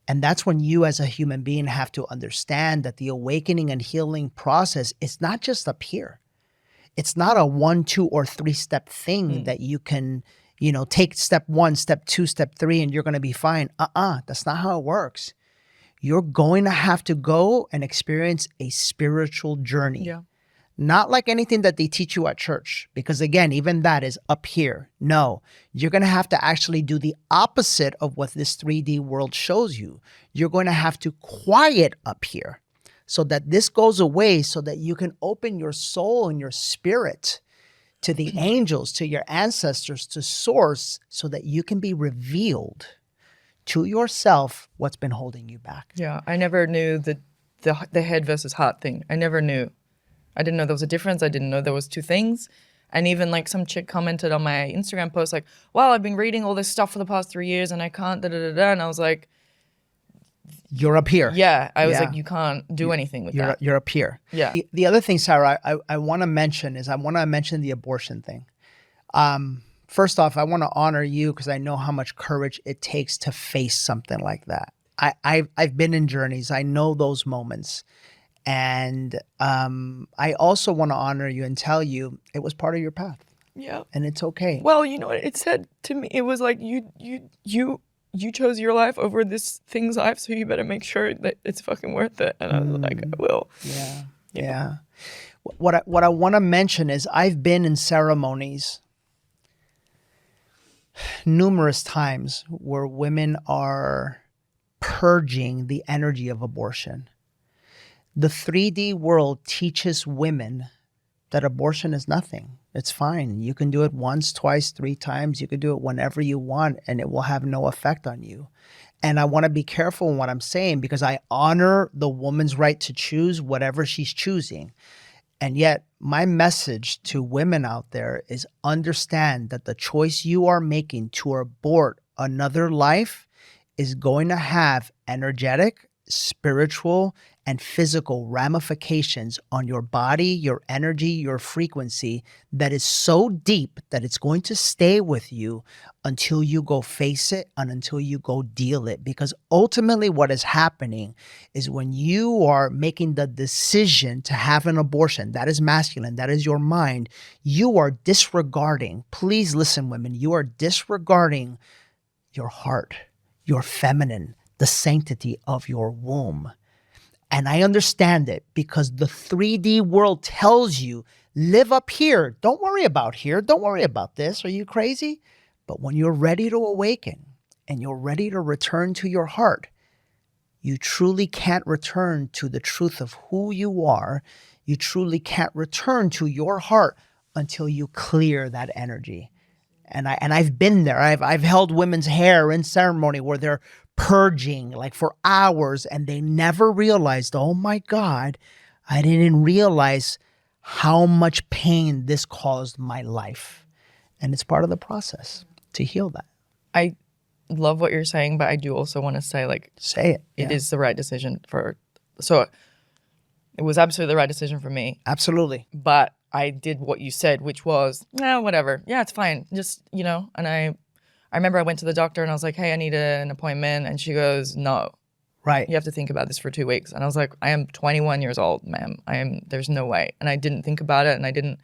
And that's when you as a human being have to understand that the awakening and healing process is not just up here. It's not a 1, 2, or 3 step thing that you can, you know, take step 1, step 2, step 3, and you're going to be fine. That's not how it works. You're going to have to go and experience a spiritual journey. Yeah. Not like anything that they teach you at church, because again, even that is up here. No, you're going to have to actually do the opposite of what this 3D world shows you. You're going to have to quiet up here so that this goes away, so that you can open your soul and your spirit to the angels, to your ancestors, to source, so that you can be revealed to yourself what's been holding you back. Yeah. I never knew the head versus heart thing. I never knew. I didn't know there was a difference. I didn't know there was 2 things. And even like some chick commented on my Instagram post like, wow, I've been reading all this stuff for the past 3 years and I can't da-da-da-da. And I was like, you're up here. yeah. I was like, you can't do anything with that. You're up here. Yeah. The other thing, Sarah, I want to mention is I want to mention the abortion thing. First off, I want to honor you because I know how much courage it takes to face something like that. I've been in journeys. I know those moments. And I also want to honor you and tell you it was part of your path. Yeah. And it's okay. Well, you know what it said to me? It was like, you chose your life over this thing's life, so you better make sure that it's fucking worth it. And I was like, I will. Yeah. What I want to mention is I've been in ceremonies numerous times where women are purging the energy of abortion. The 3D world teaches women that abortion is nothing. It's fine. You can do it once, twice, 3 times. You can do it whenever you want, and it will have no effect on you. And I want to be careful in what I'm saying because I honor the woman's right to choose whatever she's choosing. And yet my message to women out there is understand that the choice you are making to abort another life is going to have energetic, spiritual, and physical ramifications on your body, your energy, your frequency that is so deep that it's going to stay with you until you go face it and until you go deal it. Because ultimately what is happening is when you are making the decision to have an abortion, that is masculine, that is your mind, you are disregarding, please listen women, you are disregarding your heart, your feminine, the sanctity of your womb. And I understand it because the 3D world tells you, live up here. Don't worry about here. Don't worry about this. Are you crazy? But when you're ready to awaken and you're ready to return to your heart, you truly can't return to the truth of who you are. You truly can't return to your heart until you clear that energy. And I've been there. I've held women's hair in ceremony where they're purging like for hours and they never realized, oh my God, I didn't realize how much pain this caused my life. And it's part of the process. to heal that. I love what you're saying, but I do also want to say, like, Say it. it Yeah. is the right decision so it was absolutely the right decision for me. Absolutely. But I did what you said, which was, whatever. Yeah, it's fine. Just, and I remember I went to the doctor and I was like, hey, I need an appointment. And she goes, no, Right. you have to think about this for 2 weeks. And I was like, I am 21 years old, ma'am. There's no way. And I didn't think about it. And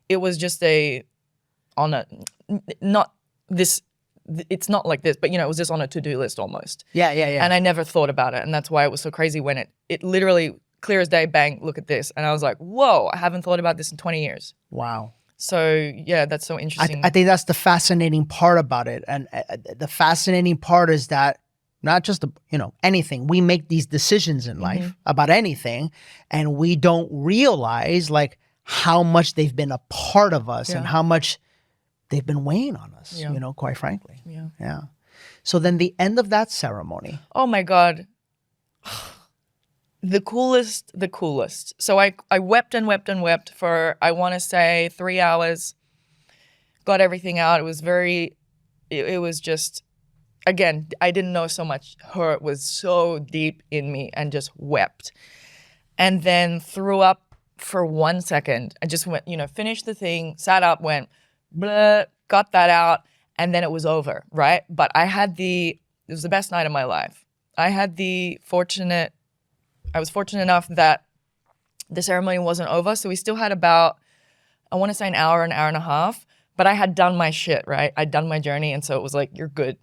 it was just not this, it's not like this, but it was just on a to-do list almost. Yeah. And I never thought about it. And that's why it was so crazy when it literally, clear as day, bang, look at this. And I was like, whoa, I haven't thought about this in 20 years. Wow. So yeah, that's so interesting. I think that's the fascinating part about it. And the fascinating part is that not just, anything, we make these decisions in life about anything, and we don't realize like how much they've been a part of us and how much they've been weighing on us, quite frankly. Yeah. So then the end of that ceremony. Oh my God. The coolest. So I wept and wept and wept for, I want to say, 3 hours, got everything out. It was it was just, again, I didn't know so much hurt was so deep in me, and just wept. And then threw up for 1 second. I just went, finished the thing, sat up, went, blah, got that out, and then it was over, right? But it was the best night of my life. I was fortunate enough that the ceremony wasn't over. So we still had about, I want to say an hour and a half, but I had done my shit, right? I'd done my journey. And so it was like, you're good.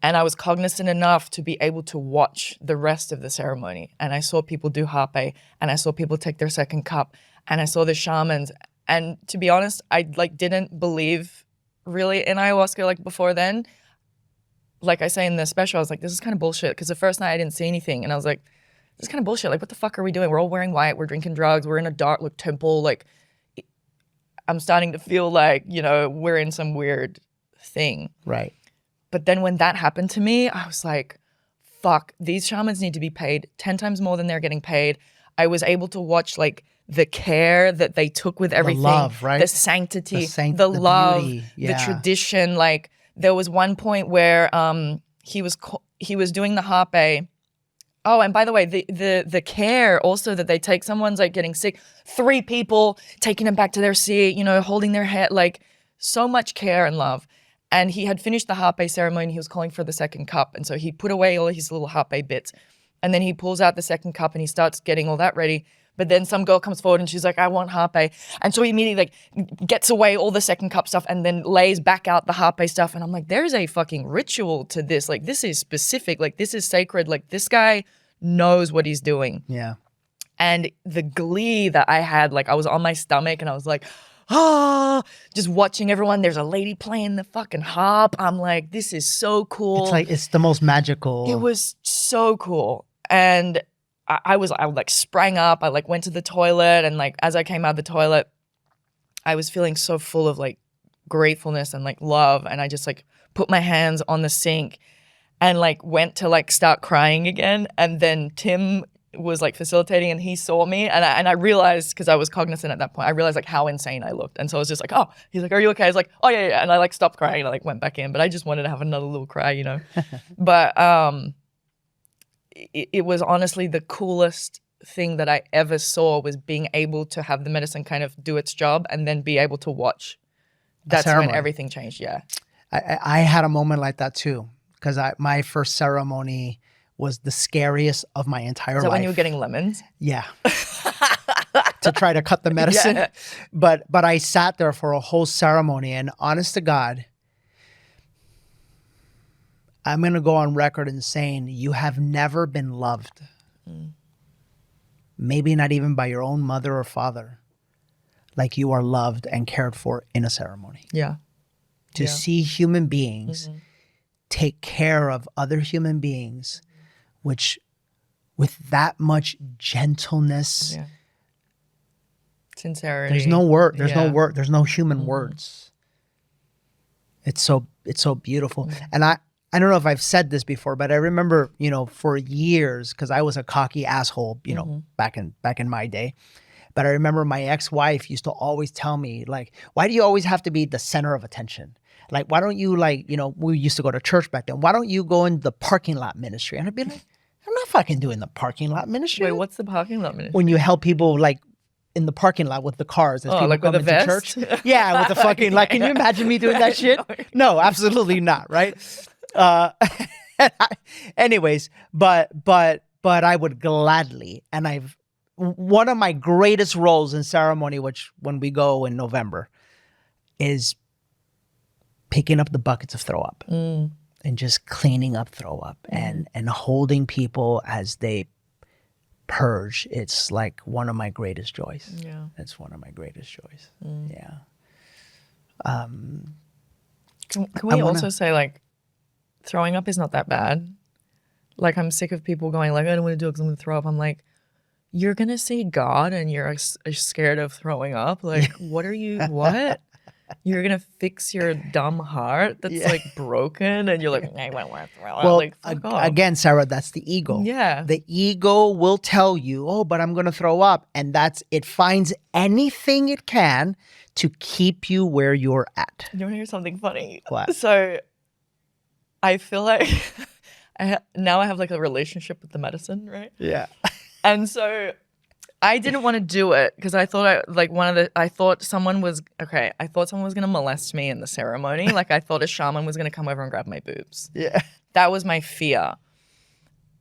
And I was cognizant enough to be able to watch the rest of the ceremony. And I saw people do hape, and I saw people take their second cup, and I saw the shamans. And to be honest, I didn't believe really in ayahuasca before then. Like I say in the special, I was like, this is kind of bullshit. Because the first night I didn't see anything. And I was like, this is kind of bullshit. What the fuck are we doing? We're all wearing white. We're drinking drugs. We're in a dark temple. I'm starting to feel like, we're in some weird thing. Right. But then when that happened to me, I was like, fuck, these shamans need to be paid 10 times more than they're getting paid. I was able to watch the care that they took with everything. The love, right? The sanctity, the the love, beauty. the Yeah. tradition. There was one point where he was doing the hape. Oh, and by the way, the care also that they take, someone's getting sick, 3 people taking them back to their seat, holding their head, so much care and love. And he had finished the hape ceremony, he was calling for the second cup. And so he put away all his little hape bits. And then he pulls out the second cup and he starts getting all that ready. But then some girl comes forward and she's like, I want hape. And so he immediately gets away all the second cup stuff and then lays back out the hape stuff. And I'm like, there's a fucking ritual to this. This is specific. This is sacred. This guy knows what he's doing. Yeah. And the glee that I had, I was on my stomach and I was like, just watching everyone. There's a lady playing the fucking harp. I'm like, this is so cool. It's the most magical. It was so cool. And I sprang up. I went to the toilet, and as I came out of the toilet, I was feeling so full of gratefulness and love. And I just put my hands on the sink and went to start crying again. And then Tim was facilitating, and he saw me, and I realized, because I was cognizant at that point, I realized how insane I looked. And so I was just oh, he's like, are you okay? I was like, oh yeah. And I stopped crying and I went back in, but I just wanted to have another little cry, But it was honestly the coolest thing that I ever saw, was being able to have the medicine kind of do its job and then be able to watch. That's when everything changed. Yeah. I had a moment like that too, because my first ceremony was the scariest of my entire life. Is that when you were getting lemons? Yeah. To try to cut the medicine. Yeah. But I sat there for a whole ceremony, and honest to God, I'm going to go on record in saying you have never been loved. Maybe not even by your own mother or father, like you are loved and cared for in a ceremony. Yeah. To see human beings take care of other human beings, which with that much gentleness, sincerity. there's no word. There's no word. There's no human words. It's so beautiful. And I don't know if I've said this before, but I remember, for years, because I was a cocky asshole, back in my day. But I remember my ex-wife used to always tell me, why do you always have to be the center of attention? Like, why don't you, like, you know, we used to go to church back then. Why don't you go in the parking lot ministry? And I'd be like, I'm not fucking doing the parking lot ministry. Wait, what's the parking lot ministry? When you help people, like, in the parking lot with the cars as people like come with a into vest? church. Yeah, with the fucking, like, can you imagine me doing that shit? No, absolutely not, right? Anyways, but I would gladly, and one of my greatest roles in ceremony, which when we go in November, is picking up the buckets of throw up and just cleaning up throw up and holding people as they purge. It's like one of my greatest joys. Yeah. It's one of my greatest joys. Yeah. Can we also say, like, throwing up is not that bad? Like, I'm sick of people going like, I don't want to do it because I'm going to throw up. I'm like, you're going to see God and you're scared of throwing up? Like, what are you, what? You're going to fix your dumb heart that's like broken and you're like, I won't want to throw up. Well, Like, fuck off. again, Sarah, that's the ego. Yeah. The ego will tell you, oh, but I'm going to throw up. And it finds anything it can to keep you where you're at. You want to hear something funny? What? So I feel like now I have like a relationship with the medicine, right? Yeah. And so I didn't want to do it because I thought I thought someone was going to molest me in the ceremony. Like, I thought a shaman was going to come over and grab my boobs. Yeah. That was my fear.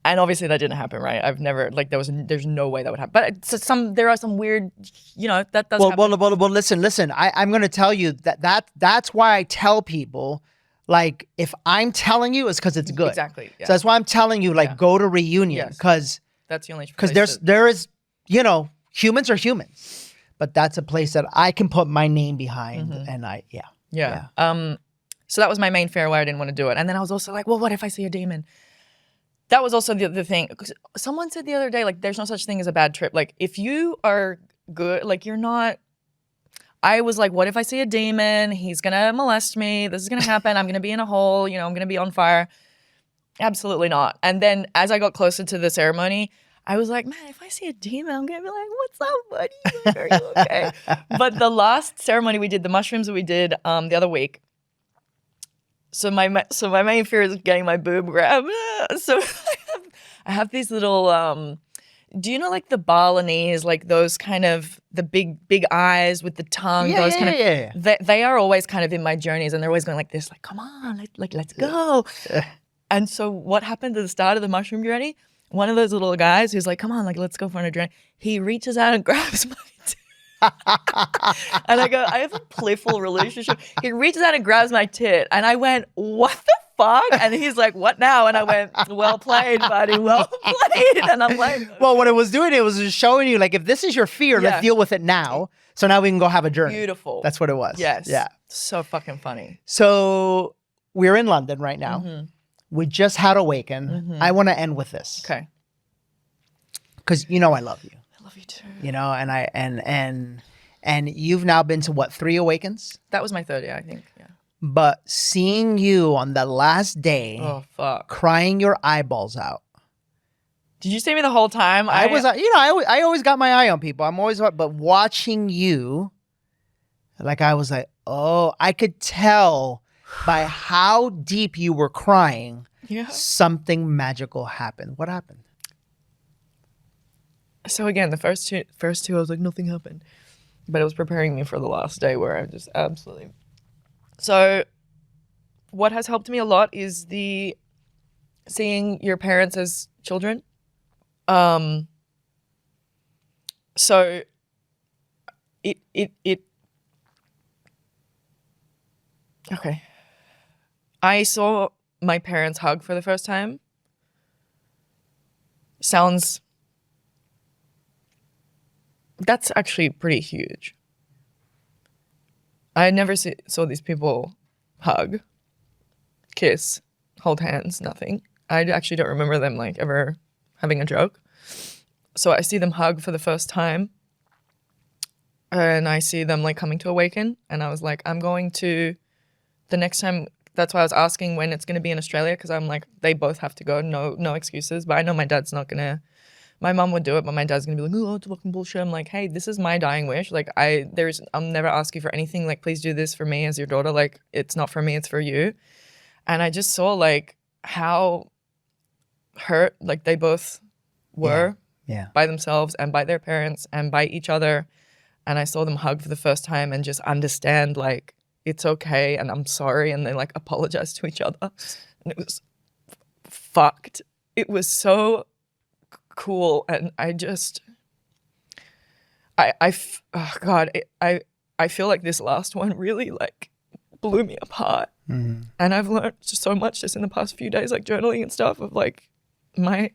And obviously that didn't happen, right? I've never, like, there's no way that would happen. But there are some weird, you know, that does happen. Well, listen. I'm going to tell you that's why I tell people, like, if I'm telling you, it's because it's good. Exactly. Yeah. So that's why I'm telling you, like, go to reunion, because that's the only place there is, you know, humans are humans, but that's a place that I can put my name behind, and Yeah. So that was my main fear why I didn't want to do it. And then I was also like, well, what if I see a demon? That was also the thing. Someone said the other day, like, there's no such thing as a bad trip. Like, if you are good, like, you're not. I was like, what if I see a demon? He's going to molest me. This is going to happen. I'm going to be in a hole. You know, I'm going to be on fire. Absolutely not. And then as I got closer to the ceremony, I was like, man, if I see a demon, I'm going to be like, what's up, buddy? Like, are you okay? But the last ceremony we did, the mushrooms that we did the other week, so my main fear is getting my boob grabbed. So I have these little, do you know, like, the Balinese, like, those kind of, the big eyes with the tongue? They are always kind of in my journeys, and they're always going like this, like, come on, let's go. And so what happened at the start of the mushroom journey? One of those little guys who's like, come on, like, let's go for a journey. He reaches out and grabs my tit. And I go, I have a playful relationship. He reaches out and grabs my tit. And I went, what the fuck? And he's like, what now? And I went, well played, buddy, well played. And I'm like, well, what it was doing, it was just showing you, like, if this is your fear, let's deal with it now. So now we can go have a journey. Beautiful. That's what it was. Yes. Yeah. So fucking funny. So we're in London right now. We just had Awaken. I want to end with this. Okay. Because you know I love you. I love you too. You know, and you've now been to what, 3 Awakens? That was my third, I think. Yeah. But seeing you on the last day, oh fuck, crying your eyeballs out. Did you see me the whole time? I was, you know, I always got my eye on people. I'm always, but watching you, like, I was like, oh, I could tell by how deep you were crying, something magical happened. What happened? So again, the first two, I was like, nothing happened. But it was preparing me for the last day where I just absolutely. So what has helped me a lot is seeing your parents as children. So okay. I saw my parents hug for the first time. That's actually pretty huge. I never saw these people hug, kiss, hold hands, nothing. I actually don't remember them, like, ever having a joke. So I see them hug for the first time, and I see them, like, coming to Awaken, and I was like, I'm going to, the next time, that's why I was asking when it's going to be in Australia, because I'm like, they both have to go, no excuses, but I know my dad's not going to my mom would do it, but my dad's gonna be like, oh, it's fucking bullshit. I'm like, hey, this is my dying wish. Like I'll never ask you for anything. Like, please do this for me as your daughter. Like, it's not for me, it's for you. And I just saw like how hurt like they both were by themselves and by their parents and by each other. And I saw them hug for the first time and just understand like, it's okay and I'm sorry. And they like apologized to each other. And it was fucked. It was so cool. And I feel like this last one really like blew me apart. And I've learned just so much just in the past few days, like journaling and stuff of like my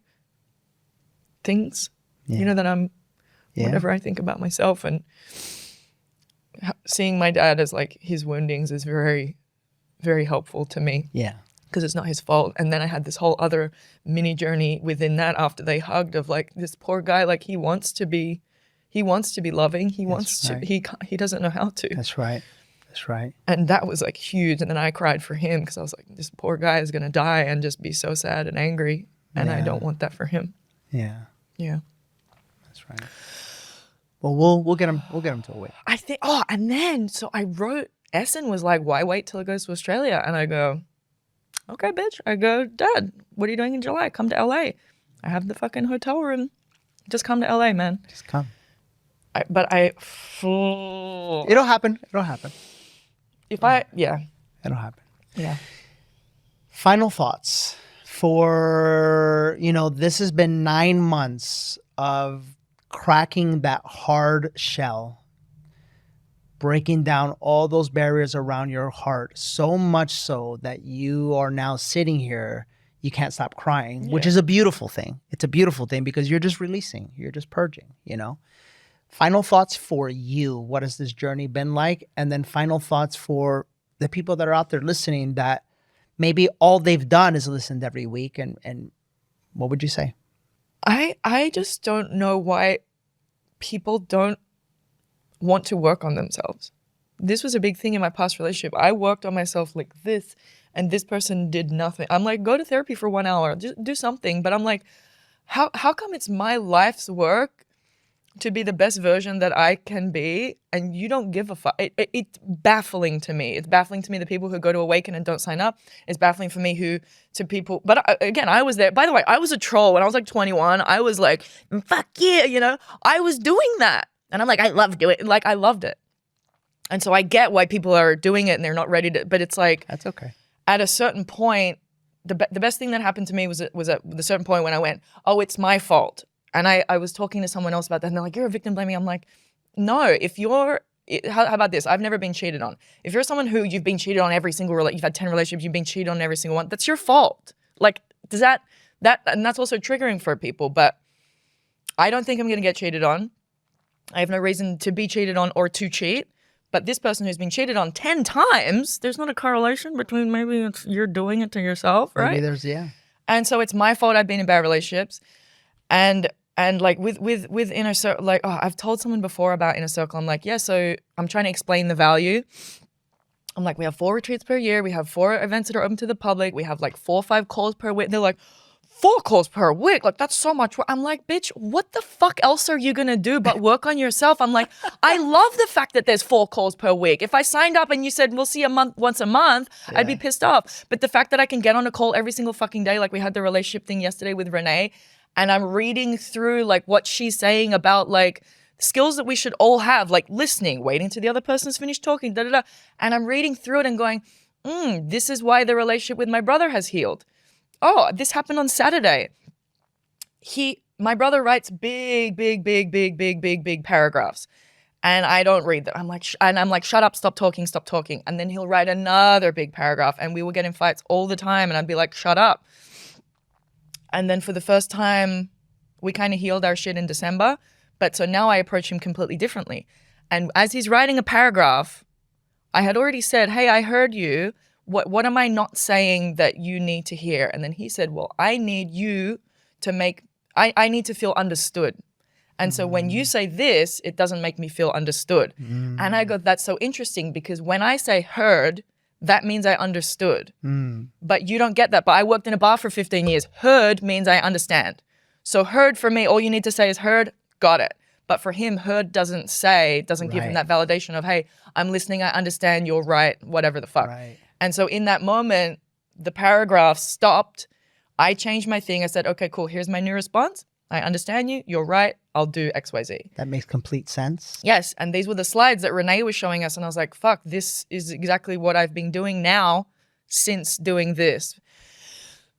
things, you know, that I'm, whatever I think about myself, and seeing my dad as like his woundings is very, very helpful to me. Yeah. Because it's not his fault. And then I had this whole other mini journey within that after they hugged of like this poor guy, like he wants to be loving. He wants to, he doesn't know how to. That's right. That's right. And that was like huge. And then I cried for him because I was like, this poor guy is going to die and just be so sad and angry. And I don't want that for him. Yeah. Yeah. That's right. Well, we'll get him to awake. I think, and then, so I wrote, Essen was like, why wait till it goes to Australia? And I go, okay, bitch. I go, Dad, what are you doing in July? Come to LA. I have the fucking hotel room. Just come to LA, man. Just come. It'll happen. It'll happen. It'll happen. Yeah. Final thoughts for, this has been 9 months of cracking that hard shell, breaking down all those barriers around your heart, so much so that you are now sitting here, you can't stop crying, which is a beautiful thing. It's a beautiful thing because you're just releasing, you're just purging, Final thoughts for you. What has this journey been like? And then final thoughts for the people that are out there listening that maybe all they've done is listened every week. And what would you say? I just don't know why people don't want to work on themselves. This was a big thing in my past relationship. I worked on myself like this, and this person did nothing. I'm like, go to therapy for 1 hour, just do something. But I'm like, how come it's my life's work to be the best version that I can be, and you don't give a fuck? It's baffling to me. It's baffling to me the people who go to Awaken and don't sign up. It's baffling for me people. But again, I was there. By the way, I was a troll when I was like 21. I was like, fuck yeah, I was doing that. And I'm like, I love doing it. Like, I loved it. And so I get why people are doing it and they're not ready to, but it's like, that's okay. At a certain point, the best thing that happened to me was at the certain point when I went, oh, it's my fault. And I was talking to someone else about that, and they're like, you're a victim blaming. I'm like, no, how about this? I've never been cheated on. If you're someone who you've been cheated on every single, you've had 10 relationships, you've been cheated on every single one, that's your fault. Like, does that, and that's also triggering for people, but I don't think I'm going to get cheated on. I have no reason to be cheated on or to cheat. But this person who's been cheated on 10 times, there's not a correlation between maybe you're doing it to yourself, right? Maybe there's, And so it's my fault I've been in bad relationships. And like with inner circle, like, I've told someone before about inner circle. I'm like, so I'm trying to explain the value. I'm like, we have 4 retreats per year. We have 4 events that are open to the public. We have like 4 or 5 calls per week. They're like, 4 calls per week? Like, that's so much work. I'm like, bitch, what the fuck else are you gonna do but work on yourself? I'm like, I love the fact that there's 4 calls per week. If I signed up and you said, we'll see once a month, I'd be pissed off. But the fact that I can get on a call every single fucking day, like we had the relationship thing yesterday with Renee, and I'm reading through like what she's saying about like skills that we should all have, like listening, waiting till the other person's finished talking, and I'm reading through it and going, this is why the relationship with my brother has healed. Oh, this happened on Saturday. My brother writes big paragraphs, and I don't read them. I'm like, shut up, stop talking. And then he'll write another big paragraph, and we will get in fights all the time, and I'd be like, shut up. And then for the first time, we kind of healed our shit in December. But so now I approach him completely differently. And as he's writing a paragraph, I had already said, hey, I heard you. What am I not saying that you need to hear? And then he said, well, I need you to I need to feel understood. And so when you say this, it doesn't make me feel understood. And I go, that's so interesting, because when I say heard, that means I understood. But you don't get that. But I worked in a bar for 15 years. Heard means I understand. So heard for me, all you need to say is heard, got it. But for him, heard doesn't give him that validation of, hey, I'm listening, I understand, you're right, whatever the fuck. Right. And so in that moment, the paragraph stopped. I changed my thing. I said, okay, cool, here's my new response. I understand you, you're right, I'll do X, Y, Z. That makes complete sense. Yes, and these were the slides that Renee was showing us, and I was like, fuck, this is exactly what I've been doing now since doing this.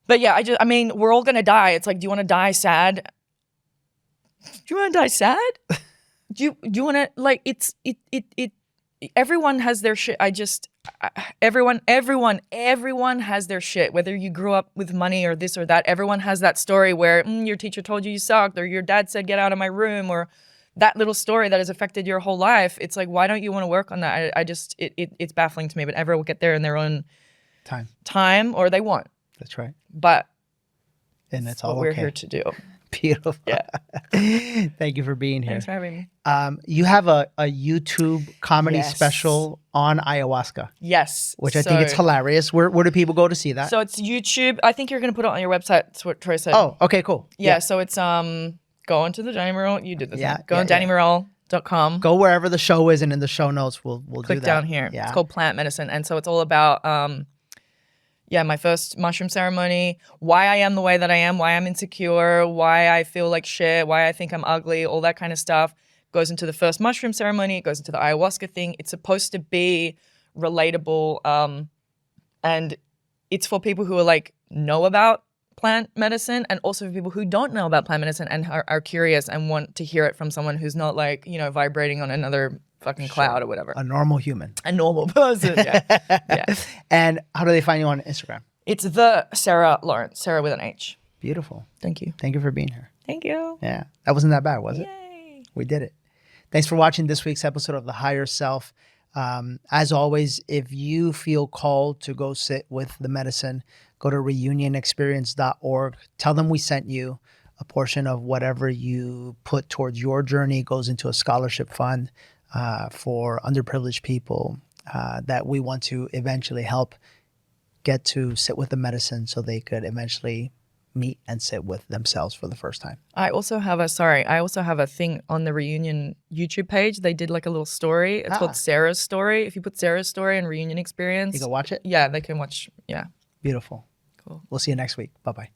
But yeah, I mean, we're all gonna die. It's like, do you wanna die sad? Do you wanna die sad? do you wanna, like, everyone has their shit. Everyone has their shit. Whether you grew up with money or this or that, everyone has that story where your teacher told you sucked, or your dad said, get out of my room, or that little story that has affected your whole life. It's like, why don't you want to work on that? It's baffling to me, but everyone will get there in their own time, or they won't. That's right. But and that's what all we're okay. here to do. Beautiful. Yeah. Thank you for being here. Thanks for having me. You have a YouTube comedy Yes. special on ayahuasca. Yes. Which I think it's hilarious. Where do people go to see that? So it's YouTube. I think you're going to put it on your website. That's what Troy said. Oh, okay, cool. Yeah. So it's go onto the Danny Morel. You did the thing. Go on yeah. DannyMorel.com. Go wherever the show is, and in the show notes, we'll Click do that. down here. Yeah. It's called Plant Medicine. And so it's all about my first mushroom ceremony, why I am the way that I am, why I'm insecure, why I feel like shit, why I think I'm ugly, all that kind of stuff. Goes into the first mushroom ceremony, it goes into the ayahuasca thing. It's supposed to be relatable, and it's for people who are like know about plant medicine, and also for people who don't know about plant medicine and are curious and want to hear it from someone who's not like, vibrating on another fucking cloud or whatever. A normal human. A normal person, yeah. And how do they find you on Instagram? It's the Sarah Lawrence, Sarah with an H. Beautiful. Thank you. Thank you for being here. Thank you. Yeah. That wasn't that bad, was it? Yay. We did it. Thanks for watching this week's episode of The Higher Self. As always, if you feel called to go sit with the medicine, go to reunionexperience.org. Tell them we sent you. A portion of whatever you put towards your journey goes into a scholarship fund for underprivileged people that we want to eventually help get to sit with the medicine so they could eventually meet and sit with themselves for the first time. I also have a thing on the Reunion YouTube page. They did like a little story. It's called Sarah's Story. If you put Sarah's Story and Reunion Experience. You can watch it? Yeah, they can watch. Yeah. Beautiful. Cool. We'll see you next week. Bye-bye.